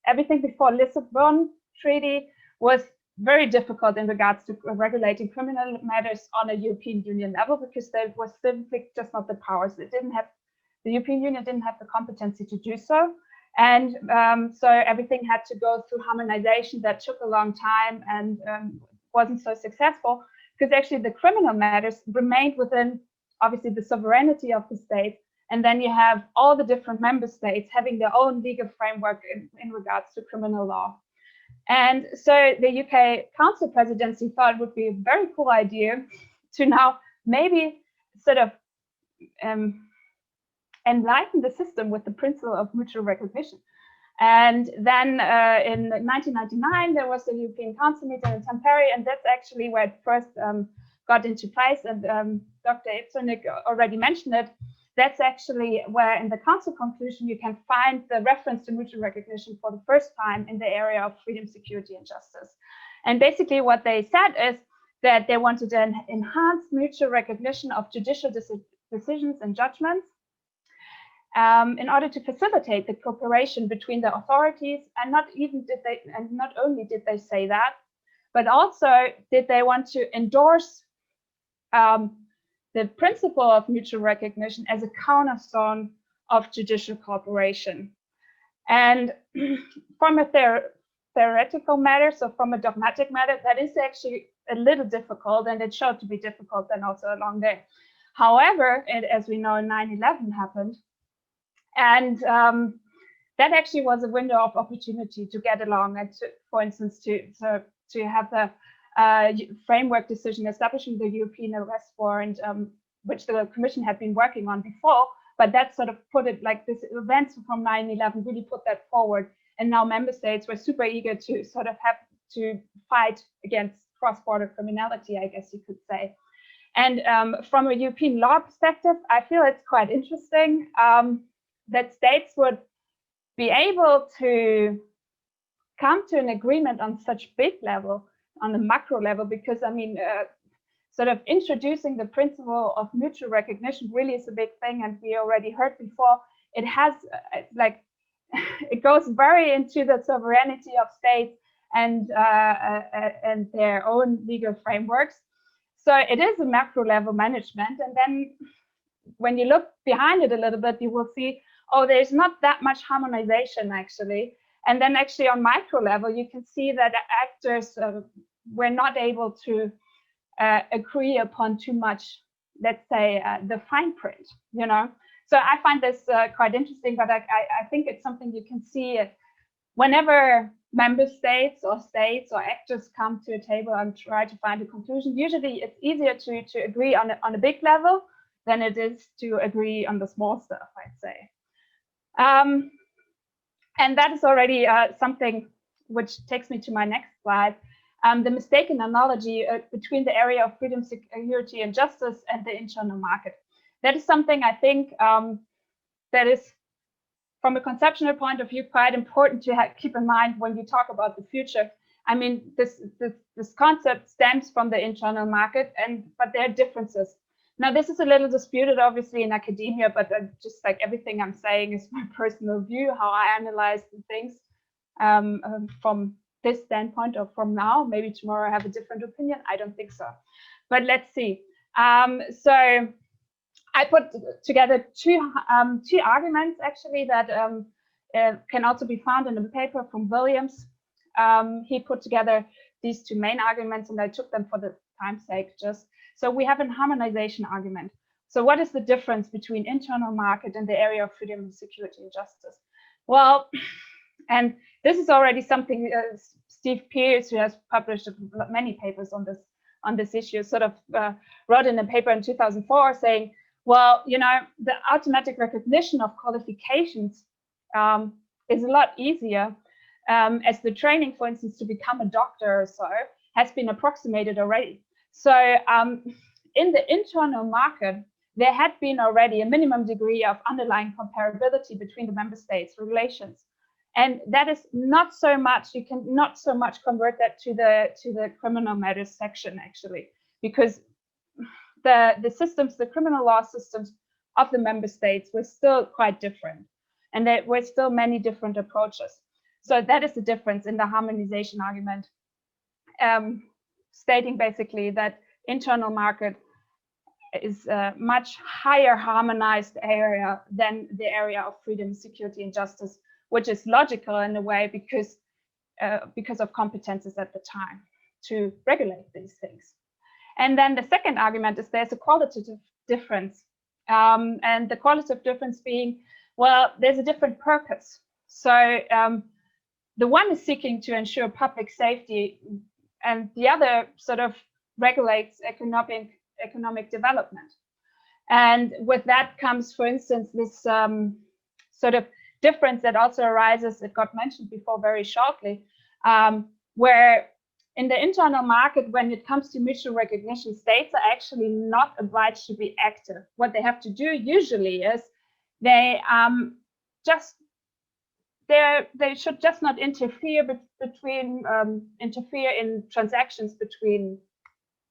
everything before Lisbon Treaty was very difficult in regards to regulating criminal matters on a European Union level, because there was simply just not the powers. The European Union didn't have the competency to do so. And so everything had to go through harmonization that took a long time and wasn't so successful, because actually the criminal matters remained within, obviously, the sovereignty of the state, And then you have all the different member states having their own legal framework in regards to criminal law. And so the UK Council presidency thought it would be a very cool idea to now maybe sort of enlighten the system with the principle of mutual recognition. And then in 1999, there was the European Council meeting in Tampere, and that's actually where it first got into place. And Dr. Erbežnik already mentioned it. That's actually where in the Council conclusion, you can find the reference to mutual recognition for the first time in the area of freedom, security, and justice. And basically what they said is that they wanted to enhance mutual recognition of judicial decisions and judgments in order to facilitate the cooperation between the authorities. And not only did they say that, but also did they want to endorse the principle of mutual recognition as a cornerstone of judicial cooperation. And from a theoretical matter, so from a dogmatic matter, that is actually a little difficult, and it showed to be difficult and also a long day. However, as we know, 9/11 happened, and that actually was a window of opportunity to get along and, for instance, to have the framework decision establishing the European arrest warrant, which the Commission had been working on before, but that sort of put it like this events from 9/11 really put that forward. And now member states were super eager to sort of have to fight against cross-border criminality, I guess you could say. And from a European law perspective, I feel it's quite interesting that states would be able to come to an agreement on such big level, on the macro level, because I mean, sort of introducing the principle of mutual recognition really is a big thing. And we already heard before, it has like, it goes very into the sovereignty of states and their own legal frameworks. So it is a macro level management. And then when you look behind it a little bit, you will see, oh, there's not that much harmonization actually. And then actually on micro level, you can see that actors were not able to agree upon too much, let's say, the fine print, you know. So I find this quite interesting, but I think it's something you can see whenever member states or actors come to a table and try to find a conclusion. Usually it's easier to agree on a big level than it is to agree on the small stuff, I'd say. And that is already something which takes me to my next slide. The mistaken analogy between the area of freedom, security, and justice and the internal market. That is something I think that is, from a conceptual point of view, quite important to keep in mind when you talk about the future. I mean, this concept stems from the internal market, but there are differences. Now, this is a little disputed, obviously, in academia, but just like everything I'm saying is my personal view, how I analyze the things from this standpoint or from now. Maybe tomorrow I have a different opinion. I don't think so. But let's see. So I put together two arguments, actually, that can also be found in a paper from Williams. He put together these two main arguments, and I took them for the time's sake just. So we have a harmonization argument. So what is the difference between internal market and the area of freedom, security, and justice? Well, and this is already something Steve Pearce, who has published many papers on this issue, sort of wrote in a paper in 2004 saying, well, you know, the automatic recognition of qualifications is a lot easier as the training, for instance, to become a doctor or so has been approximated already. So in the internal market, there had been already a minimum degree of underlying comparability between the member states' relations. And that is not so much, you can not so much convert that to the criminal matters section, actually, because the systems, the criminal law systems of the member states were still quite different. And there were still many different approaches. So that is the difference in the harmonization argument, stating basically that internal market is a much higher harmonized area than the area of freedom, security, and justice, which is logical in a way because of competences at the time to regulate these things. And then the second argument is there's a qualitative difference and the qualitative difference being, well, there's a different purpose. So the one is seeking to ensure public safety, and the other sort of regulates economic development. And with that comes, for instance, this sort of difference that also arises, it got mentioned before very shortly, where in the internal market, when it comes to mutual recognition, states are actually not obliged to be active. What they have to do usually is they should just not interfere interfere in transactions between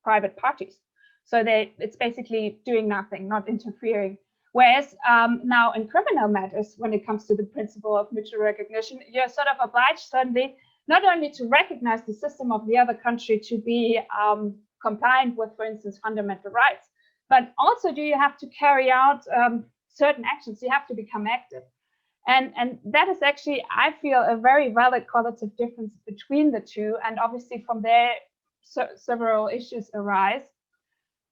private parties. So it's basically doing nothing, not interfering. Whereas now in criminal matters, when it comes to the principle of mutual recognition, you're sort of obliged suddenly not only to recognize the system of the other country to be compliant with, for instance, fundamental rights, but also do you have to carry out certain actions. You have to become active. And that is actually, I feel, a very valid qualitative difference between the two. And obviously from there, several issues arise.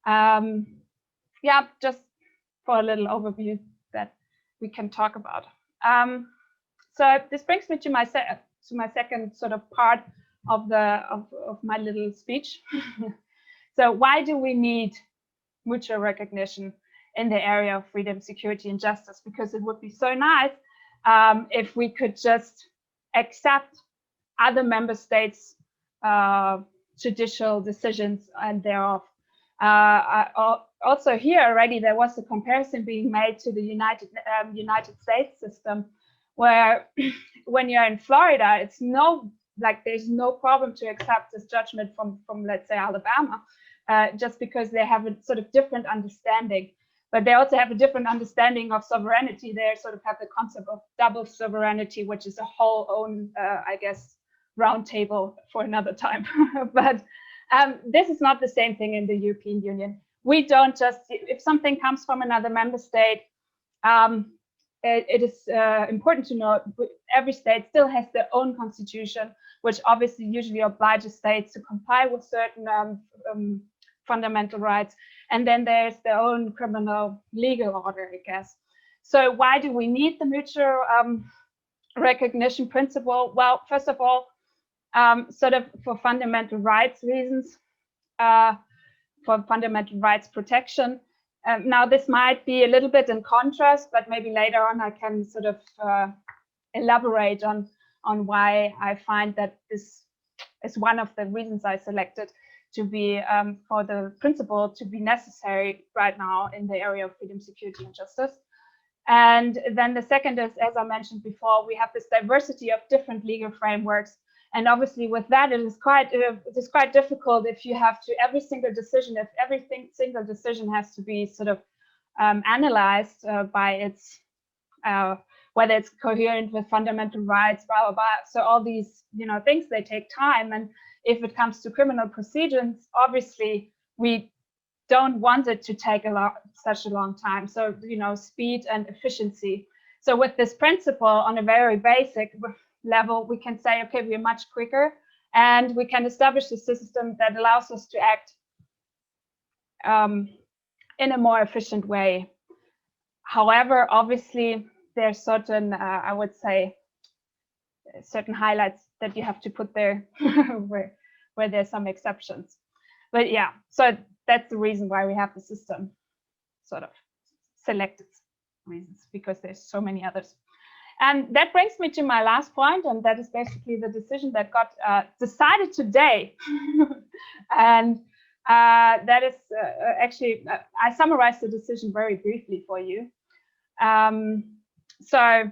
Yeah, just for a little overview that we can talk about. So this brings me to my second sort of part of my little speech. So why do we need mutual recognition in the area of freedom, security, and justice? Because it would be so nice if we could just accept other member states' judicial decisions and thereof. Also here already there was a comparison being made to the United States system, where when you're in Florida, it's there's no problem to accept this judgment from let's say Alabama, just because they have a sort of different understanding. But they also have a different understanding of sovereignty. They sort of have the concept of double sovereignty, which is a whole own, I guess, round table for another time. But this is not the same thing in the European Union. We don't just, if something comes from another member state, it is important to know every state still has their own constitution, which obviously usually obliges states to comply with certain fundamental rights. And then there's their own criminal legal order, I guess. So why do we need the mutual recognition principle? Well, first of all, sort of for fundamental rights reasons, for fundamental rights protection. Now, this might be a little bit in contrast, but maybe later on I can sort of elaborate on why I find that this is one of the reasons I selected to be for the principle to be necessary right now in the area of freedom, security, and justice. And then the second is, as I mentioned before, we have this diversity of different legal frameworks. And obviously with that, it is quite difficult if you have to, every single decision has to be sort of analyzed by its, whether it's coherent with fundamental rights, blah, blah, blah. So all these, things, they take time. And if it comes to criminal proceedings, obviously we don't want it to take such a long time. So, speed and efficiency. So with this principle on a very basic level, we can say, okay, we're much quicker and we can establish a system that allows us to act in a more efficient way. However, obviously, there's certain, I would say, certain highlights that you have to put there where there's some exceptions. But yeah, so that's the reason why we have the system, sort of selected reasons, because there's so many others. And that brings me to my last point, and that is basically the decision that got decided today. And that is actually, I summarized the decision very briefly for you. So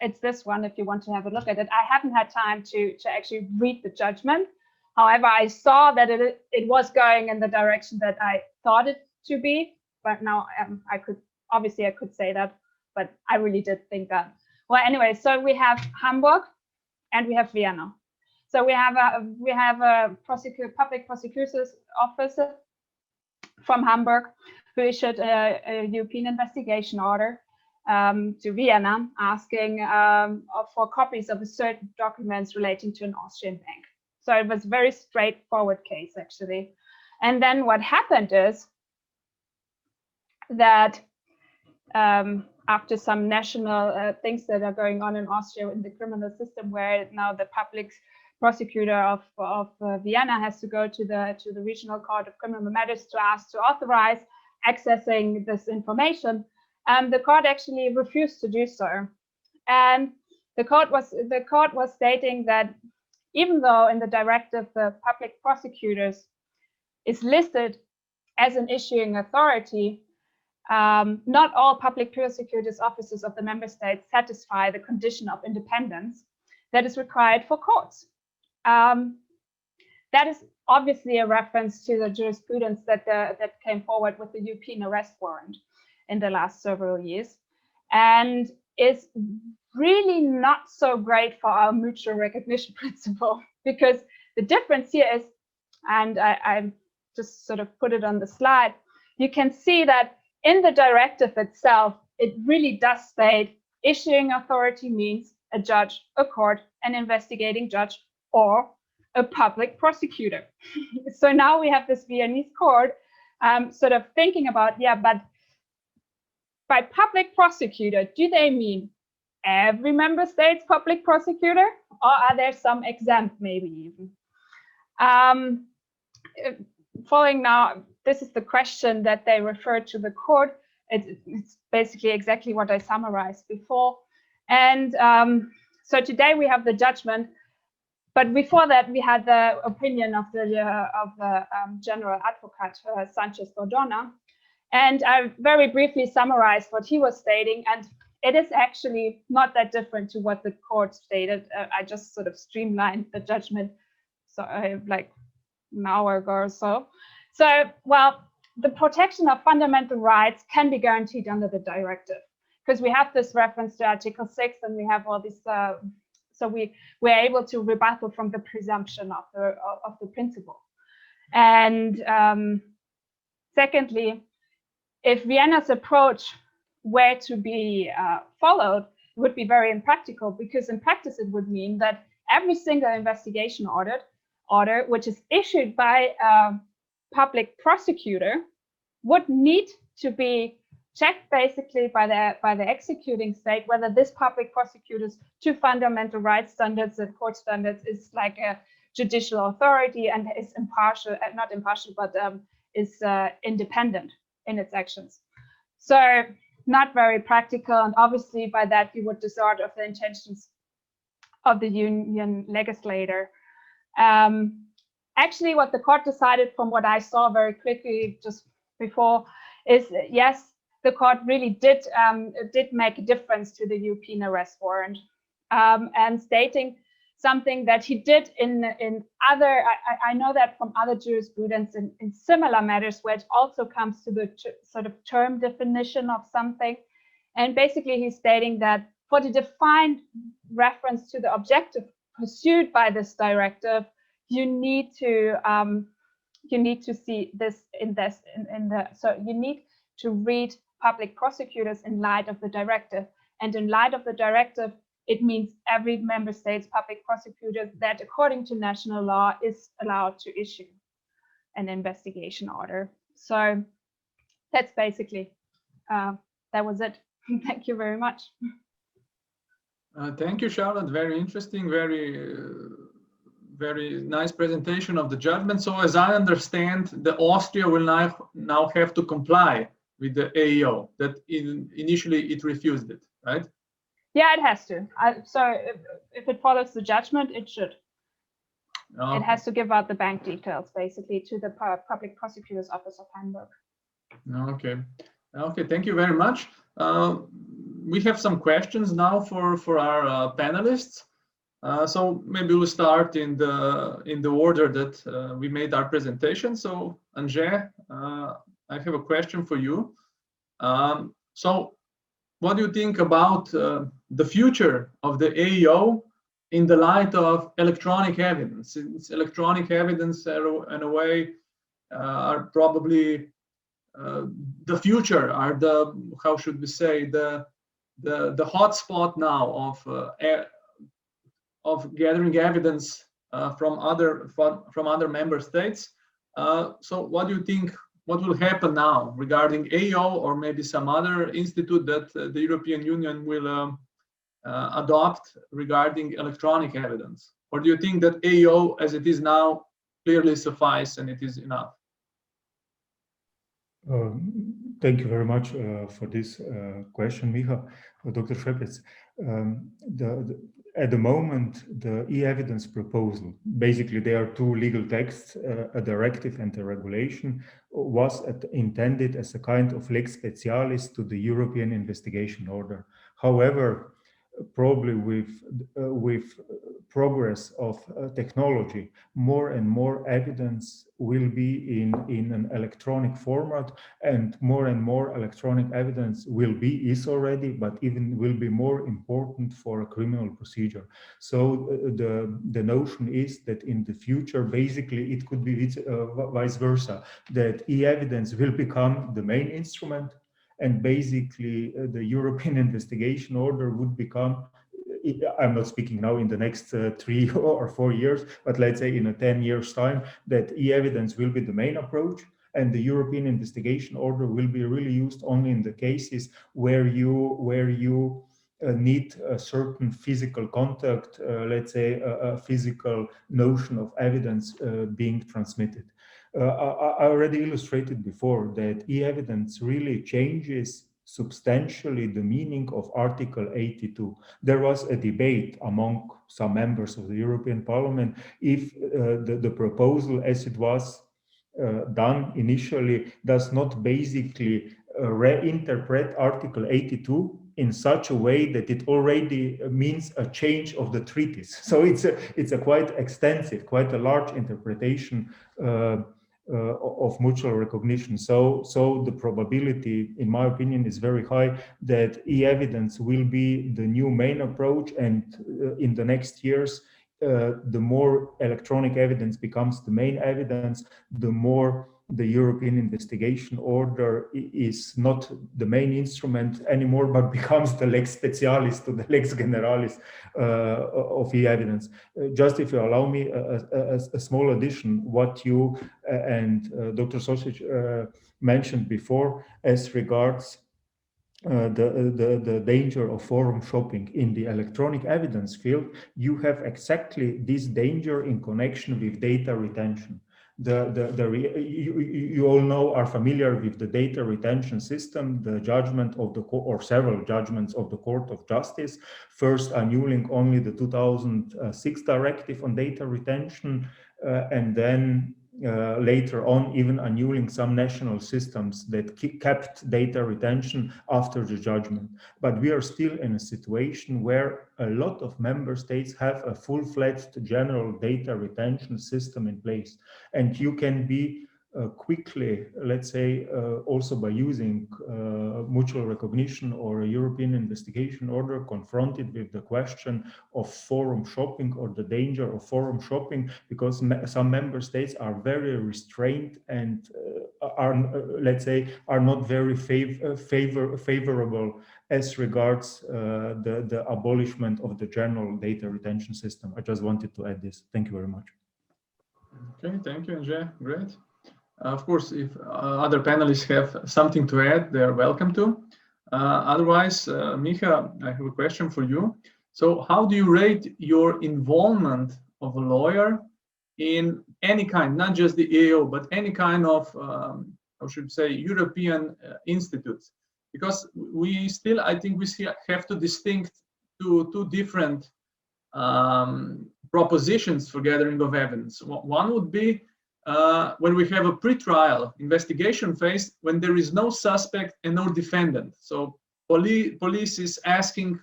it's this one, if you want to have a look at it. I haven't had time to actually read the judgment. However, I saw that it was going in the direction that I thought it to be, but now I could say that, but I really did think that. Well, anyway, so we have Hamburg and we have Vienna. So we have a public prosecutor's office from Hamburg who issued a European investigation order to Vienna, asking for copies of certain documents relating to an Austrian bank. So it was a very straightforward case, actually. And then what happened is that after some national things that are going on in Austria in the criminal system, where now the public prosecutor of Vienna has to go to the regional court of criminal matters to ask to authorize accessing this information. The court actually refused to do so, and the court was stating that even though in the directive the public prosecutors is listed as an issuing authority, not all public prosecutors' offices of the member states satisfy the condition of independence that is required for courts. That is obviously a reference to the jurisprudence that came forward with the European arrest warrant in the last several years, and is really not so great for our mutual recognition principle, because the difference here is, and I just sort of put it on the slide, you can see that in the directive itself, it really does state issuing authority means a judge, a court, an investigating judge, or a public prosecutor. So now we have this Viennese court sort of thinking about, yeah, but by public prosecutor, do they mean every member state's public prosecutor, or are there some exempt maybe even? Following now, this is the question that they referred to the court. It's basically exactly what I summarized before. And so today we have the judgment, but before that we had the opinion of the General Advocate Sanchez-Bordona. And I very briefly summarized what he was stating, and it is actually not that different to what the court stated. I just sort of streamlined the judgment, so like an hour ago or so. So, well, the protection of fundamental rights can be guaranteed under the directive, because we have this reference to Article 6, and we have all this. So we're able to rebuttal from the presumption of the principle. And secondly, if Vienna's approach were to be followed, it would be very impractical, because in practice it would mean that every single investigation order which is issued by a public prosecutor would need to be checked basically by the executing state whether this public prosecutor's to fundamental rights standards and court standards is like a judicial authority and is impartial, not impartial, but is independent in its actions. So not very practical, and obviously by that you would distort of the intentions of the union legislator. Actually, what the court decided, from what I saw very quickly just before, is yes, the court really did make a difference to the European arrest warrant, and stating something that he did in other, I know that from other jurisprudence in similar matters, where it also comes to the sort of term definition of something. And basically he's stating that for the defined reference to the objective pursued by this directive, you need to see this in the, so you need to read public prosecutors in light of the directive. And in light of the directive, it means every member state's public prosecutor that, according to national law, is allowed to issue an investigation order. So that's basically, that was it. Thank you very much. Thank you, Charlotte. Very interesting, very nice presentation of the judgment. So as I understand, the Austria will now have to comply with the EIO, that initially it refused it, right? Yeah, it has to. So if it follows the judgment, it should. Okay. It has to give out the bank details, basically, to the Public Prosecutor's Office of Hamburg. Okay. Okay, thank you very much. We have some questions now for our panelists. So maybe we'll start in the order that we made our presentation. So Anže, I have a question for you. So what do you think about the future of the EIO in the light of electronic evidence? Since electronic evidence, in a way, are probably the future, are the, how should we say, the hotspot now of gathering evidence from other member states. So what do you think what will happen now regarding EIO or maybe some other institute that the European Union will adopt regarding electronic evidence? Or do you think that EIO as it is now clearly suffice and it is enough? Thank you very much for this question, Miha. Dr. Šepec. At the moment, the e-evidence proposal, basically there are two legal texts, a directive and a regulation, was intended as a kind of lex specialis to the European investigation order. However, probably with progress of technology, more and more evidence will be in an electronic format, and more electronic evidence is already, but even will be more important for a criminal procedure. So the notion is that in the future, basically it could be vice versa, that e-evidence will become the main instrument, and basically the European investigation order would become, I'm not speaking now in the next 3 or 4 years, but let's say in a 10 years time, that e-evidence will be the main approach, and the European investigation order will be really used only in the cases where you need a certain physical contact, let's say a physical notion of evidence being transmitted. I already illustrated before that e-evidence really changes substantially the meaning of Article 82. There was a debate among some members of the European Parliament if the proposal as it was done initially does not basically reinterpret Article 82 in such a way that it already means a change of the treaties. So it's a quite extensive, quite a large interpretation of mutual recognition. So the probability, in my opinion, is very high that e-evidence will be the new main approach, and in the next years, the more electronic evidence becomes the main evidence, the more the European investigation order is not the main instrument anymore, but becomes the lex specialis to the lex generalis of e-evidence. Just if you allow me a small addition, what you and Dr. Šošić mentioned before as regards the danger of forum shopping in the electronic evidence field, you have exactly this danger in connection with data retention. You all know, are familiar with the data retention system, the judgment of the court, or several judgments of the Court of Justice, first annulling only the 2006 directive on data retention, and then later on even annulling some national systems that kept data retention after the judgment. But we are still in a situation where a lot of member states have a full-fledged general data retention system in place, and you can be quickly, let's say, also by using mutual recognition or a European investigation order, confronted with the question of forum shopping or the danger of forum shopping, because some member states are very restrained and are, let's say, are not very favorable as regards the abolishment of the general data retention system. I just wanted to add this. Thank you very much. Okay, thank you, Anže. Great. Of course, if other panelists have something to add, they are welcome to. Otherwise, Miha, I have a question for you. So how do you rate your involvement of a lawyer in any kind, not just the EIO, but any kind of, I should say, European institutes? Because we still, I think we still have to distinct two different propositions for gathering of evidence. One would be when we have a pre-trial investigation phase, when there is no suspect and no defendant. So police is asking,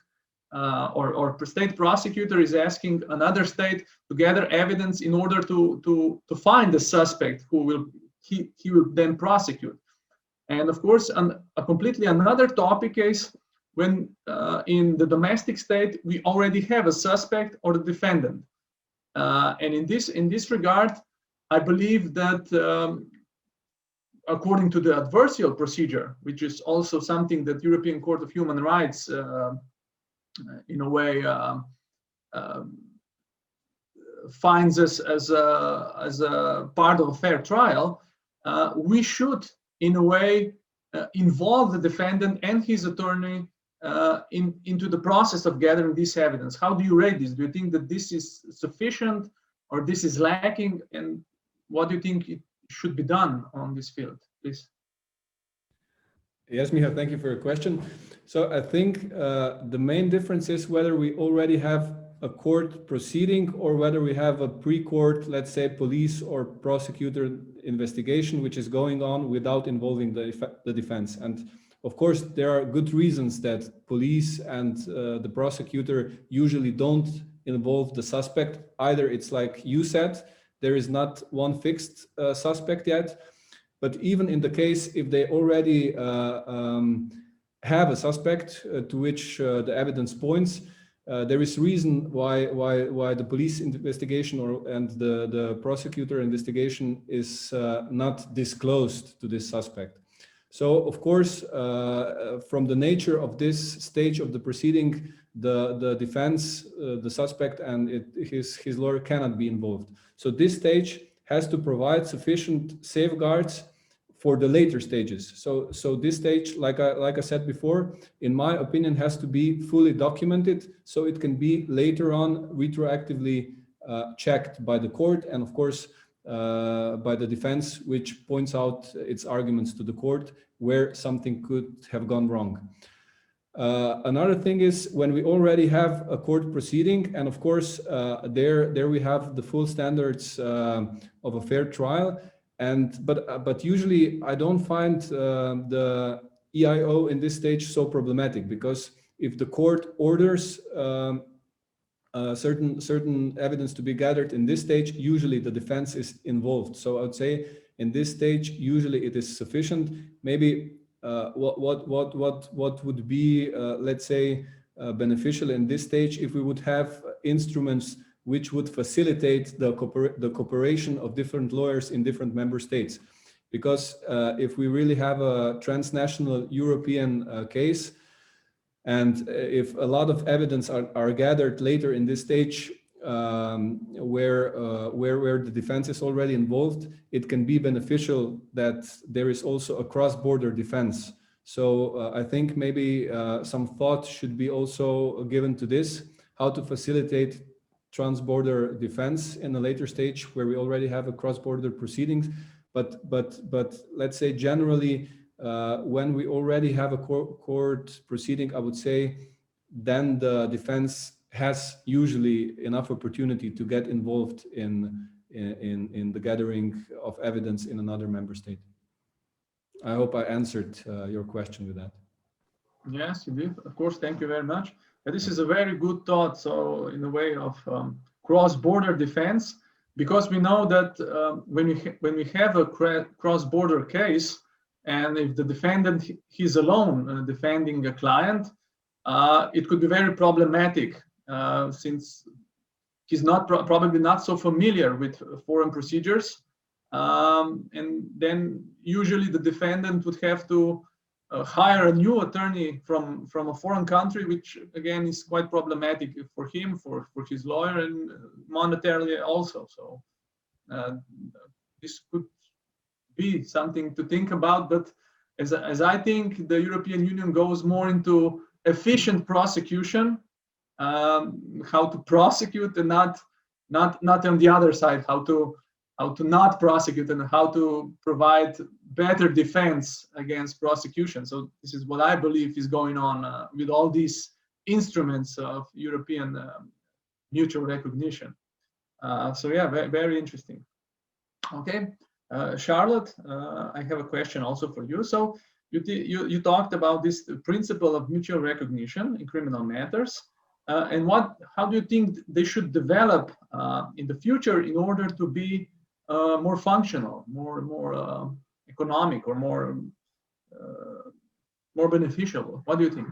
or state prosecutor is asking another state to gather evidence in order to find the suspect who he will then prosecute. And of course, a completely another topic is when in the domestic state we already have a suspect or the defendant. And in this regard, I believe that according to the adversarial procedure, which is also something that European Court of Human Rights in a way finds us as a part of a fair trial, we should, in a way, involve the defendant and his attorney into the process of gathering this evidence. How do you rate this? Do you think that this is sufficient or this is lacking? And what do you think it should be done on this field, please? Yes, Miha, thank you for your question. So I think the main difference is whether we already have a court proceeding or whether we have a pre-court, let's say, police or prosecutor investigation, which is going on without involving the defense. And of course, there are good reasons that police and the prosecutor usually don't involve the suspect. Either it's like you said, there is not one fixed suspect yet, but even in the case, if they already have a suspect to which the evidence points, there is reason why the police investigation and the prosecutor investigation is not disclosed to this suspect. So, of course, from the nature of this stage of the proceeding, the defense, the suspect, and his lawyer cannot be involved. So this stage has to provide sufficient safeguards for the later stages. So this stage, like I said before, in my opinion, has to be fully documented so it can be later on retroactively checked by the court and, of course, by the defense, which points out its arguments to the court where something could have gone wrong. Another thing is when we already have a court proceeding, and of course, there we have the full standards of a fair trial. But usually I don't find the EIO in this stage so problematic, because if the court orders certain evidence to be gathered in this stage, usually the defense is involved. So I would say in this stage, usually it is sufficient. Maybe what would be, let's say, beneficial in this stage if we would have instruments which would facilitate the cooperation of different lawyers in different member states. Because if we really have a transnational European case, and if a lot of evidence are gathered later in this stage where the defense is already involved, it can be beneficial that there is also a cross-border defense. So I think maybe some thought should be also given to this, how to facilitate trans-border defense in a later stage where we already have a cross-border proceedings. But let's say generally, when we already have a court proceeding, I would say then the defense has usually enough opportunity to get involved in the gathering of evidence in another member state. I hope I answered your question with that. Yes, you did. Of course, thank you very much. But this is a very good thought. So in a way of cross-border defense, because we know that when we have a cross-border case, and if the defendant he's alone defending a client, it could be very problematic since he's probably not so familiar with foreign procedures, and then usually the defendant would have to hire a new attorney from a foreign country, which again is quite problematic for him, for his lawyer, and monetarily also. So this could be something to think about. But as I think the European Union goes more into efficient prosecution, how to prosecute and not on the other side, how to not prosecute and how to provide better defense against prosecution. So this is what I believe is going on with all these instruments of European mutual recognition. So yeah, very interesting. Okay, Charlotte, I have a question also for you. So you talked about this principle of mutual recognition in criminal matters. And how do you think they should develop in the future in order to be more functional, more economic, or more beneficial? What do you think?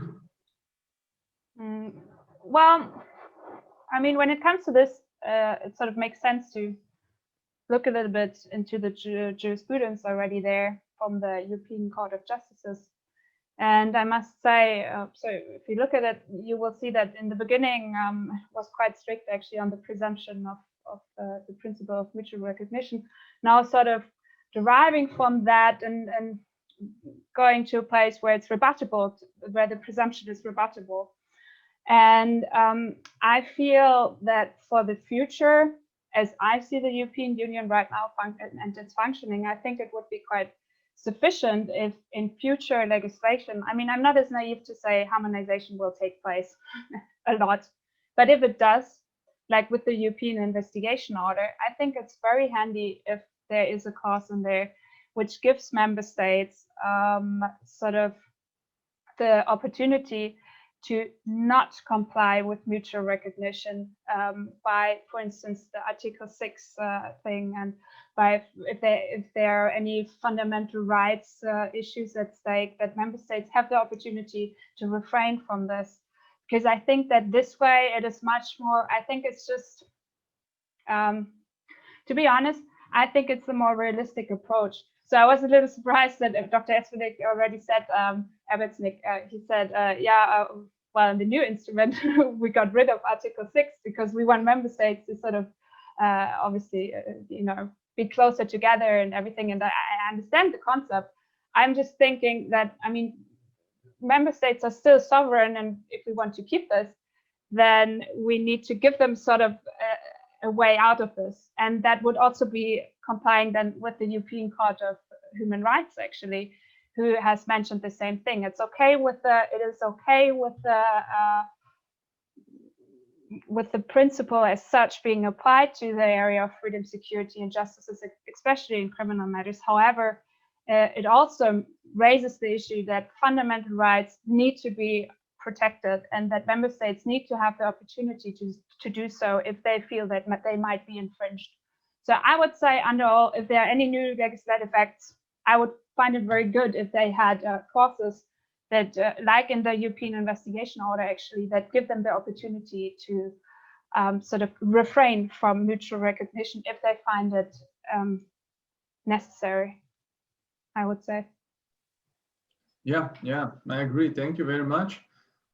Well, I mean, when it comes to this, it sort of makes sense to look a little bit into the jurisprudence already there from the European Court of Justices. And I must say, so if you look at it, you will see that in the beginning was quite strict actually on the presumption of the principle of mutual recognition. Now sort of deriving from that and going to a place where it's rebuttable, where the presumption is rebuttable. And I feel that for the future, as I see the European Union right now and its functioning, I think it would be quite sufficient if in future legislation, I mean, I'm not as naive to say harmonization will take place a lot, but if it does, like with the European investigation order, I think it's very handy if there is a clause in there which gives member states sort of the opportunity to not comply with mutual recognition by, for instance, the Article 6 thing, and by if there are any fundamental rights issues at stake, that member states have the opportunity to refrain from this. Because I think that this way it is much more, I think it's just, to be honest, I think it's a more realistic approach. So I was a little surprised that Dr. Erbežnik already said, Erbežnik, he said, well, in the new instrument, we got rid of Article 6 because we want member states to sort of, obviously, be closer together and everything. And I understand the concept. I'm just thinking that, I mean, member states are still sovereign. And if we want to keep this, then we need to give them sort of a way out of this. And that would also be complying then with the European Court of Human Rights, actually, who has mentioned the same thing. It is okay with the principle as such being applied to the area of freedom, security, and justice, especially in criminal matters. However, it also raises the issue that fundamental rights need to be protected, and that member states need to have the opportunity to do so if they feel that they might be infringed. So I would say, under all, if there are any new legislative acts, I would find it very good if they had clauses that, like in the European investigation order, actually, that give them the opportunity to sort of refrain from mutual recognition if they find it necessary, I would say. Yeah, I agree. Thank you very much.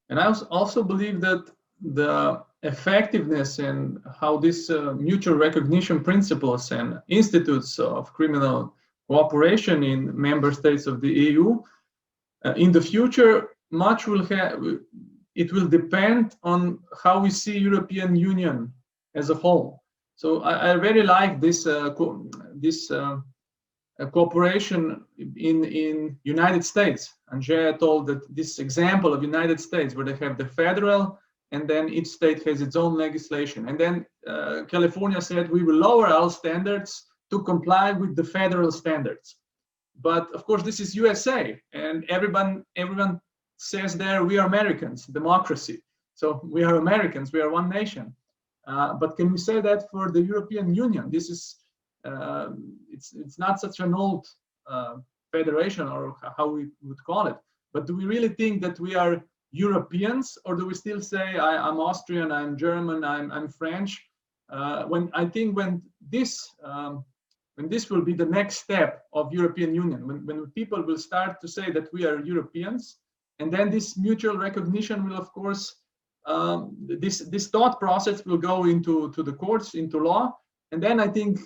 And I also believe that the effectiveness and how this mutual recognition principles and institutes of criminal cooperation in member states of the EU in the future, much will it will depend on how we see European Union as a whole. So I really like this cooperation in United States. Anže told that this example of United States, where they have the federal, and then each state has its own legislation. And then California said, we will lower our standards to comply with the federal standards. But of course, this is USA, and everyone says there, we are Americans, democracy. So we are Americans, we are one nation. But can we say that for the European Union? This is, it's not such an old federation, or how we would call it. But do we really think that we are Europeans, or do we still say I'm Austrian, I'm German, I'm French? When this will be the next step of European Union, when people will start to say that we are Europeans, and then this mutual recognition will, of course, this thought process will go into the courts, into law, and then I think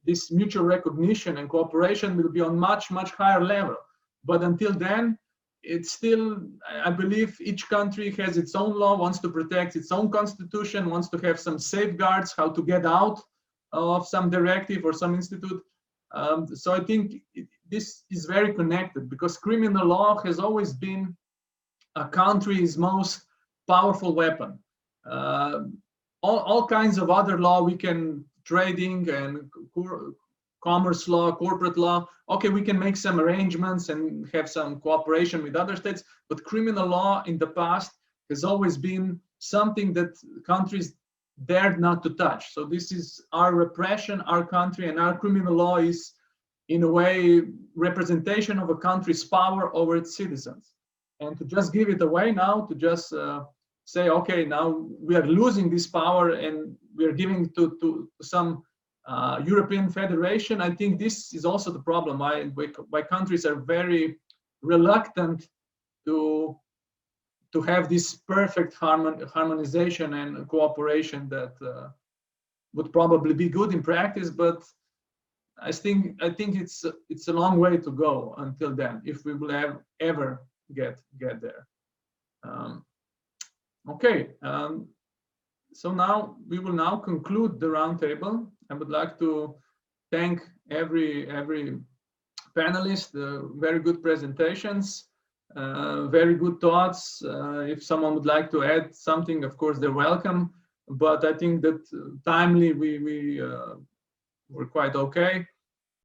this mutual recognition and cooperation will be on much higher level. But until then, it's still, I believe each country has its own law, wants to protect its own constitution, wants to have some safeguards, how to get out of some directive or some institute. So I think this is very connected, because criminal law has always been a country's most powerful weapon. All kinds of other law, we can trading and commerce law, corporate law. Okay, we can make some arrangements and have some cooperation with other states, but criminal law in the past has always been something that countries dared not to touch. So this is our repression, our country, and our criminal law is, in a way, representation of a country's power over its citizens. And to just give it away now, to just say, okay, now we are losing this power and we are giving to some European federation, I think this is also the problem why countries are very reluctant to have this perfect harmonization and cooperation that would probably be good in practice, but I think it's a long way to go until then, if we will ever get there. Okay, so now we will now conclude the roundtable. I would like to thank every panelist, very good presentations, very good thoughts. If someone would like to add something, of course, they're welcome. But I think that timely, we were quite okay.